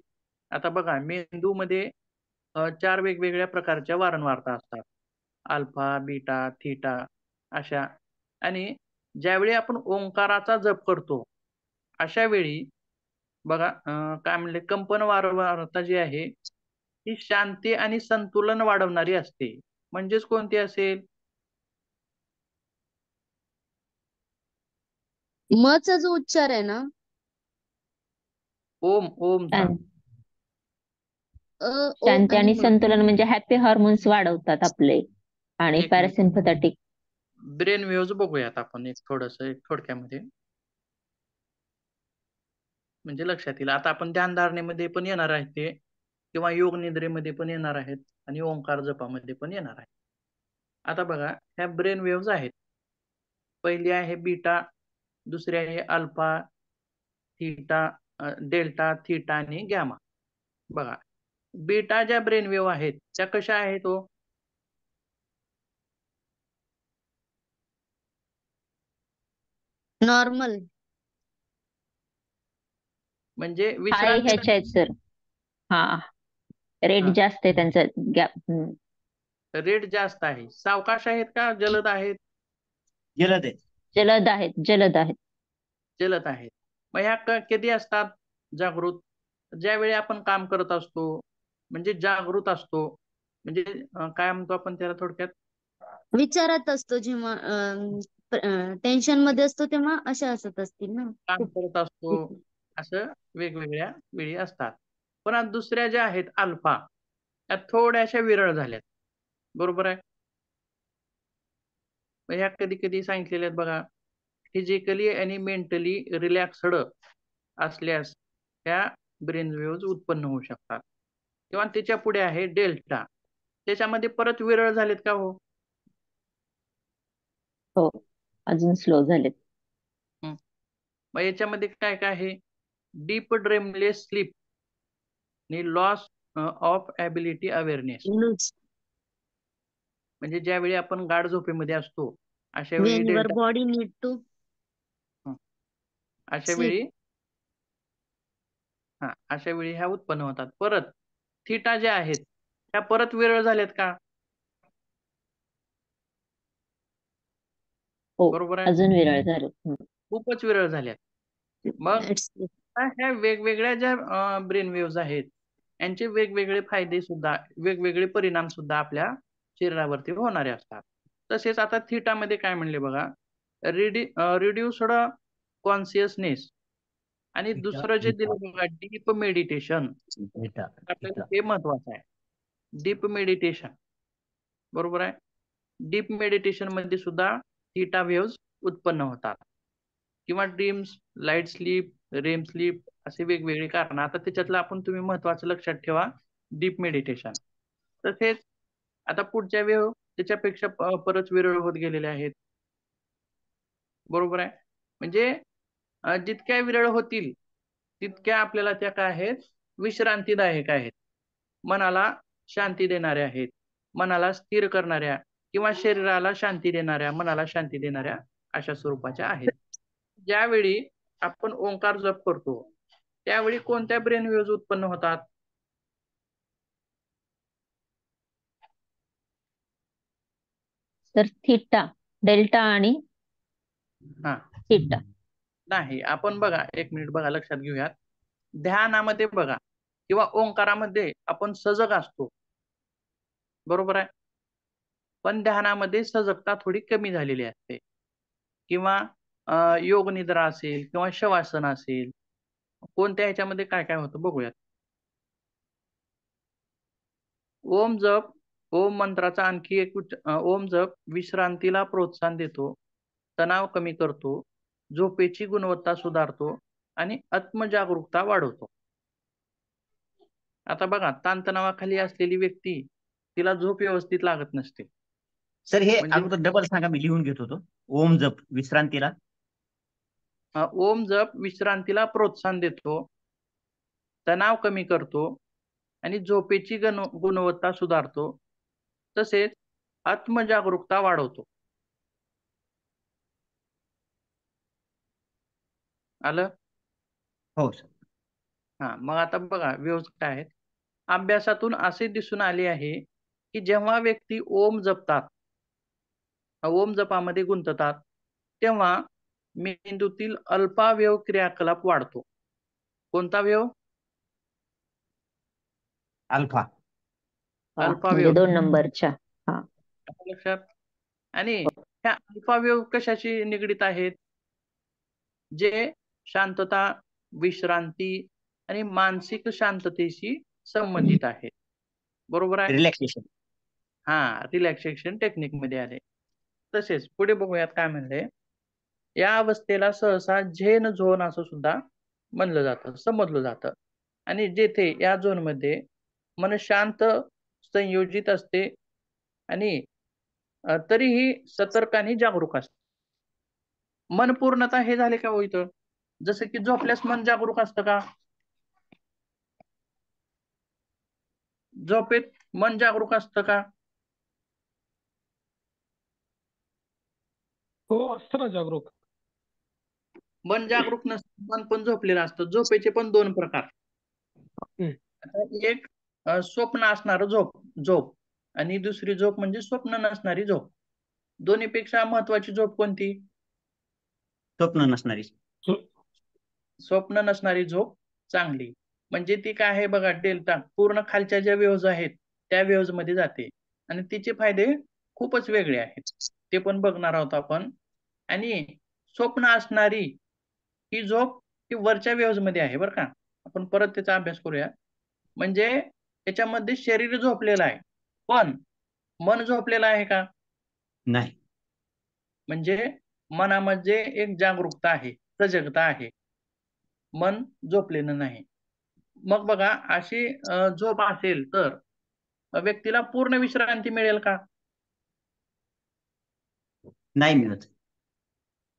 Speaker 1: आता बघा मेंदूमध्ये 4 वेगवेगळ्या प्रकारच्या वारंवारता असतात. अल्फा, बीटा, थीटा अशा. आणि ज्यावेळी आपण ओंकाराचा जप करतो, अशा वेळी बघा काय म्हणले कंपन वारंवारता जी आहे, ही शांती आणि संतुलन वाढवणारी असते. म्हणजेच कोणती असेल?
Speaker 6: मचा जो उच्चार आहे ना,
Speaker 1: ओमचा.
Speaker 4: शांती
Speaker 6: ओम आणि
Speaker 4: आणि
Speaker 6: म.
Speaker 4: संतुलन म्हणजे हॅपी हार्मोन्स वाढवतात आपले आणि
Speaker 1: एक मिनिट.
Speaker 4: पॅरासिम्पथॅटिक.
Speaker 1: ब्रेन वेव्हज बघूयात आपण एक थोडक्यामध्ये. म्हणजे लक्षात येईल. आता आपण ध्यानधारणेमध्ये पण येणार आहेत ते किंवा योग निद्रेमध्ये पण येणार आहेत आणि ओंकार जपामध्ये पण येणार आहे. आता बघा ह्या ब्रेन वेव्हज आहेत. पहिली आहे बीटा, दुसरी आहे अल्फा, थीटा, डेल्टा, थीटा आणि गॅमा. बघा बीटा ज्या ब्रेन वेव्ह आहेत त्या कशा आहेत हो?
Speaker 6: नॉर्मल
Speaker 1: म्हणजे
Speaker 4: हाय
Speaker 1: विश्रांती.
Speaker 4: ह्याच्या आहेत सर. हा, रेट
Speaker 1: हा.
Speaker 4: जास्त आहे त्यांचा गॅप.
Speaker 1: रेट जास्त आहे. सावकाश आहेत का जलद आहेत?
Speaker 5: जलद आहे.
Speaker 4: जलद आहेत, जलद आहेत.
Speaker 1: जलद आहेत. मग ह्या कधी असतात जागृत? ज्यावेळी आपण काम करत असतो, म्हणजे जागृत असतो, म्हणजे काय म्हणतो आपण त्याला थोडक्यात?
Speaker 6: विचारात असतो जेव्हा टेन्शन मध्ये असतो तेव्हा अशा असत असतील ना.
Speaker 1: काम करत असतो, असं वेगवेगळ्या वेळी असतात. पण आता दुसऱ्या ज्या आहेत अल्फा, त्या थोड्याशा विरळ झाल्यात. बरोबर आहे. मग ह्या कधी कधी सांगितलेल्या आहेत बघा, फिजिकली आणि मेंटली रिलॅक्स्ड असल्यास त्या ब्रेन वेव्हज उत्पन्न होऊ शकतात. किंवा त्याच्या पुढे आहे डेल्टा, त्याच्यामध्ये परत विरळ झालेत का हो?
Speaker 4: हो, अजून स्लो झालेत.
Speaker 1: मग याच्यामध्ये काय काय आहे? डीप ड्रीमलेस स्लीप आणि लॉस ऑफ ॲबिलिटी अवेअरनेस. म्हणजे ज्यावेळी आपण गाढ झोपेमध्ये असतो अशा वेळी
Speaker 6: when your
Speaker 1: delta
Speaker 6: body need to
Speaker 1: अशा
Speaker 6: sleep.
Speaker 1: वेळी अशा वेळी ह्या उत्पन्न होतात. परत थीटा ज्या आहेत त्या परत विरळ झाल्यात का?
Speaker 4: हो,
Speaker 1: बरोबर आहे,
Speaker 4: अजून विरळ झालेत.
Speaker 1: खूपच विरळ झाल्यात. मग
Speaker 6: Let's sleep.
Speaker 1: ह्या वेगवेगळ्या ज्या ब्रेन वेव्हज आहेत यांचे वेगवेगळे फायदे सुद्धा, वेगवेगळे परिणाम सुद्धा आपल्या शरीरावरती होणारे असतात. तसेच आता थीटामध्ये काय म्हणले बघा, रिड्युस्ड कॉन्शियसनेस आणि दुसरं जे दिलं बघा डीप मेडिटेशन. आपल्याला हे महत्वाचं आहे, डीप मेडिटेशन. बरोबर आहे. डीप मेडिटेशन मध्ये सुद्धा थीटा वेव्हज उत्पन्न होतात किंवा dreams, light sleep, REM sleep असे वेगवेगळे कारण. आता त्याच्यातलं आपण तुम्ही महत्वाचं लक्षात ठेवा डीप मेडिटेशन. तसेच आता पुढच्या वेव्ह त्याच्यापेक्षा परत विरळ होत गेलेले आहेत. बरोबर आहे. म्हणजे जितक्या विरळ होतील तितक्या आपल्याला त्या काय आहेत, विश्रांतीदायक आहेत, मनाला शांती देणाऱ्या आहेत, मनाला स्थिर करणाऱ्या किंवा शरीराला शांती देणाऱ्या, मनाला शांती देणाऱ्या अशा स्वरूपाच्या आहेत. ज्यावेळी आपण ओंकार जप करतो त्यावेळी कोणत्या ब्रेन वेव्हज उत्पन्न होतात?
Speaker 4: तर थीटा, डेल्टा आणि थीटा.
Speaker 1: नाही, आपण बघा एक मिनिट बघा, लक्षात घेऊयात. ध्यानामध्ये बघा किंवा ओंकारामध्ये आपण सजग असतो, बरोबर आहे. पण ध्यानामध्ये सजगता थोडी कमी झालेली असते. किंवा योग निद्रा असेल किंवा शवासन असेल, कोणत्या ह्याच्यामध्ये काय काय होतं बघूयात. ओम जप, ओम मंत्राचा आणखी एक ओम जप विश्रांतीला प्रोत्साहन देतो, तणाव कमी करतो, झोपेची गुणवत्ता सुधारतो आणि आत्मजागरूकता वाढवतो. आता बघा, ताणतणावाखाली असलेली व्यक्ती तिला झोप व्यवस्थित लागत नसते.
Speaker 5: सर हे
Speaker 1: म्हणजे
Speaker 5: अगोदर डबल सांगा, मी लिहून घेत होतो. ओम जप विश्रांतीला
Speaker 1: ओम जप विश्रांतीला प्रोत्साहन देतो, तणाव कमी करतो आणि झोपेची गुणवत्ता सुधारतो, तसेच आत्मजागरूकता वाढवतो. आलं?
Speaker 5: हो सर.
Speaker 1: मग आता बघा व्यूज काय आहेत. अभ्यासातून असे दिसून आले आहे की जेव्हा व्यक्ती ओम जपतात, ओम जपामध्ये गुंततात, तेव्हा मेंदूतील अल्पावयव क्रियाकलाप वाढतो. कोणता वेव?
Speaker 5: अल्फा.
Speaker 1: अल्पावयव.
Speaker 4: म्हणजे 2 नंबरच्या.
Speaker 1: लक्षात. आणि ह्या अल्पावयव कशाशी निगडीत आहेत? जे शांतता, विश्रांती आणि मानसिक शांततेशी संबंधित आहेत. बरोबर आहे.
Speaker 5: रिलॅक्सेशन.
Speaker 1: रिलॅक्सेशन टेक्निक मध्ये आले. तसेच पुढे बघूयात काय म्हणले. या अवस्थेला सहसा झेन झोन असं सुद्धा म्हणलं जातं, समजलं जातं. आणि जेथे या झोन मध्ये मन शांत, संयोजित असते आणि तरीही सतर्क आणि जागरूक असते. मन पूर्णता हे झाले का हो इथं? जसं की झोपल्यास मन जागरूक असतं का? झोपेत मन जागरूक असतं का?
Speaker 3: हो, असतं ना जागरूक.
Speaker 1: मन जागरूक नसतं, मन पण झोपलेलं असतं. झोपेचे पण 2 प्रकार. एक स्वप्न असणारं झोप आणि दुसरी झोप म्हणजे स्वप्न नसणारी झोप. दोन्हीपेक्षा महत्वाची झोप कोणती?
Speaker 5: स्वप्न नसणारी.
Speaker 1: स्वप्न नसणारी झोप चांगली. म्हणजे ती काय आहे बघा, डेल्टा पूर्ण खालच्या ज्या वेव्हज आहेत त्या वेव्हज मध्ये जाते आणि तिचे फायदे खूपच वेगळे आहेत, ते पण बघणार आहोत आपण. आणि स्वप्न असणारी ही झोप ही वरच्या वेव्हज मध्ये आहे बरं का. आपण परत त्याचा अभ्यास करूया. म्हणजे त्याच्यामध्ये शरीर झोपलेलं आहे पण मन झोपलेलं आहे का?
Speaker 5: नाही.
Speaker 1: म्हणजे मनामध्ये एक जागरूकता आहे, सजगता आहे, मन झोपलेलं नाही. मग बघा, अशी झोप असेल तर व्यक्तीला पूर्ण विश्रांती मिळेल का?
Speaker 5: नाही मिळत.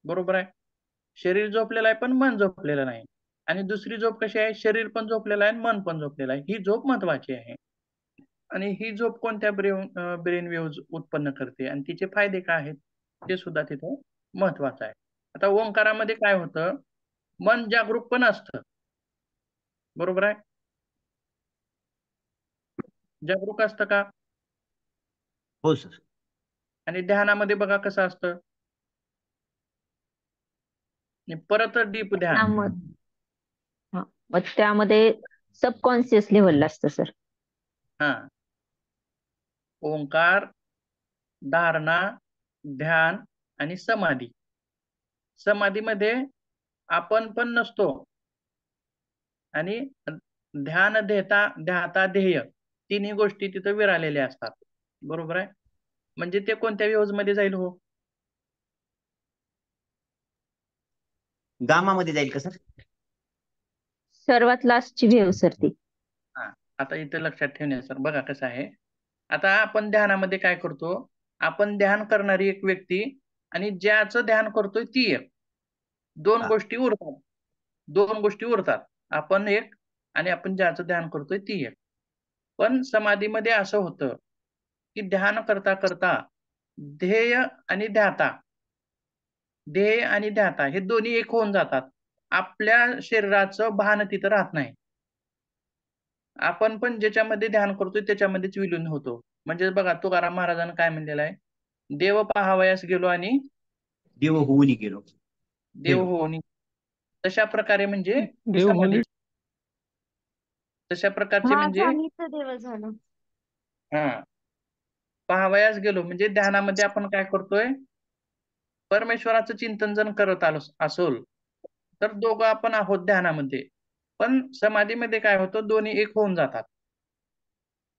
Speaker 1: बरोबर आहे. शरीर झोपलेलं आहे पण मन झोपलेलं नाही. आणि दुसरी झोप कशी आहे, शरीर पण झोपलेलं आहे आणि मन पण झोपलेलं आहे. ही झोप महत्वाची आहे. आणि ही झोप कोणत्या ब्रेन वेव्ज उत्पन्न करते आणि तिचे फायदे काय आहेत ते सुद्धा तिथे महत्वाचं आहे. आता ओंकारामध्ये काय होतं, मन जागरूक पण असतं. बरोबर आहे. जागरूक असतं का?
Speaker 5: हो सर.
Speaker 1: आणि ध्यानामध्ये बघा कसं असतं, आणि परत डीप ध्यान.
Speaker 4: मग त्यामध्ये सबकॉन्शियस लेव्हलला असतं सर.
Speaker 1: हा, ओंकार, धारणा, ध्यान आणि समाधी. समाधीमध्ये आपण पण नसतो आणि ध्यान ध्याता ध्येय तिन्ही गोष्टी तिथे विरालेल्या असतात. बरोबर आहे. म्हणजे ते कोणत्या वेव्हज मध्ये जाईल हो?
Speaker 5: गामामध्ये जाईल का सर?
Speaker 4: सर्वात लास्टची वेव्ह सर ती.
Speaker 1: हा, आता इथे लक्षात ठेवणे सर. बघा कसं आहे, आता आपण ध्यानामध्ये काय करतो, आपण ध्यान करणारी एक व्यक्ती आणि ज्याचं ध्यान करतोय ती एक, दोन
Speaker 5: हा.
Speaker 1: गोष्टी उरतात. दोन गोष्टी उरतात, आपण एक आणि आपण ज्याचं ध्यान करतोय ती एक. पण समाधीमध्ये असं होतं की ध्यान करता करता ध्येय आणि ध्याता हे दोन्ही एक होऊन जातात. आपल्या शरीराचं भान तिथं राहत नाही. आपण पण ज्याच्यामध्ये ध्यान करतोय त्याच्यामध्येच विलीन होतो. म्हणजे बघा तुकाराम महाराजांनी काय म्हणलेलं आहे, देव पाहावयास गेलो आणि
Speaker 5: देव होऊन गेलो.
Speaker 1: देव होऊन. तशा प्रकारे म्हणजे
Speaker 3: देव
Speaker 1: समाधी.
Speaker 3: होणे.
Speaker 1: तशा प्रकारचे म्हणजे
Speaker 6: आम्ही तर देव झालो.
Speaker 1: हा, पाहावयास गेलो म्हणजे ध्यानामध्ये आपण काय करतोय, परमेश्वराचं चिंतन जर करत आलो असोल तर दोघं आपण आहोत ध्यानामध्ये. पण समाधीमध्ये काय होतं, दोन्ही एक होऊन जातात.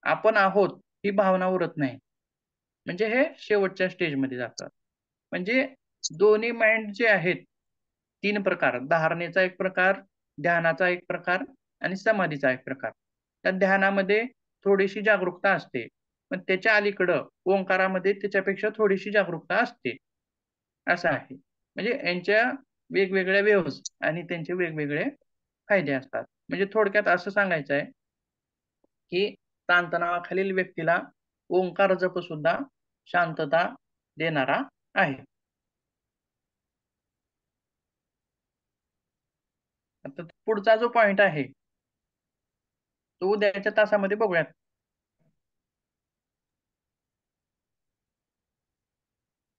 Speaker 1: आपण आहोत ही भावना उरत नाही. म्हणजे हे शेवटच्या स्टेजमध्ये जातात. म्हणजे दोन्ही माइंड जे आहेत, तीन प्रकार, धारणेचा एक प्रकार, ध्यानाचा एक प्रकार आणि समाधीचा एक प्रकार. त्या ध्यानामध्ये थोडीशी जागरूकता असते, पण त्याच्या अलीकडं ओंकारामध्ये त्याच्यापेक्षा थोडीशी जागरूकता असते. असं आहे. म्हणजे यांच्या वेगवेगळ्या वेव्हज आणि त्यांचे वेगवेगळे फायदे असतात. म्हणजे थोडक्यात असं सांगायचं आहे की ताणतणावाखालील व्यक्तीला ओंकार जप सुद्धा शांतता देणारा आहे. आता पुढचा जो पॉइंट आहे तो उद्याच्या तासामध्ये बघूयात.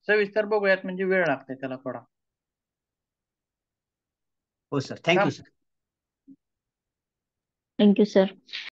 Speaker 1: सविस्तर बघूयात, म्हणजे वेळ लागते त्याला थोडा.
Speaker 5: हो sir, thank you sir.
Speaker 4: Thank you sir.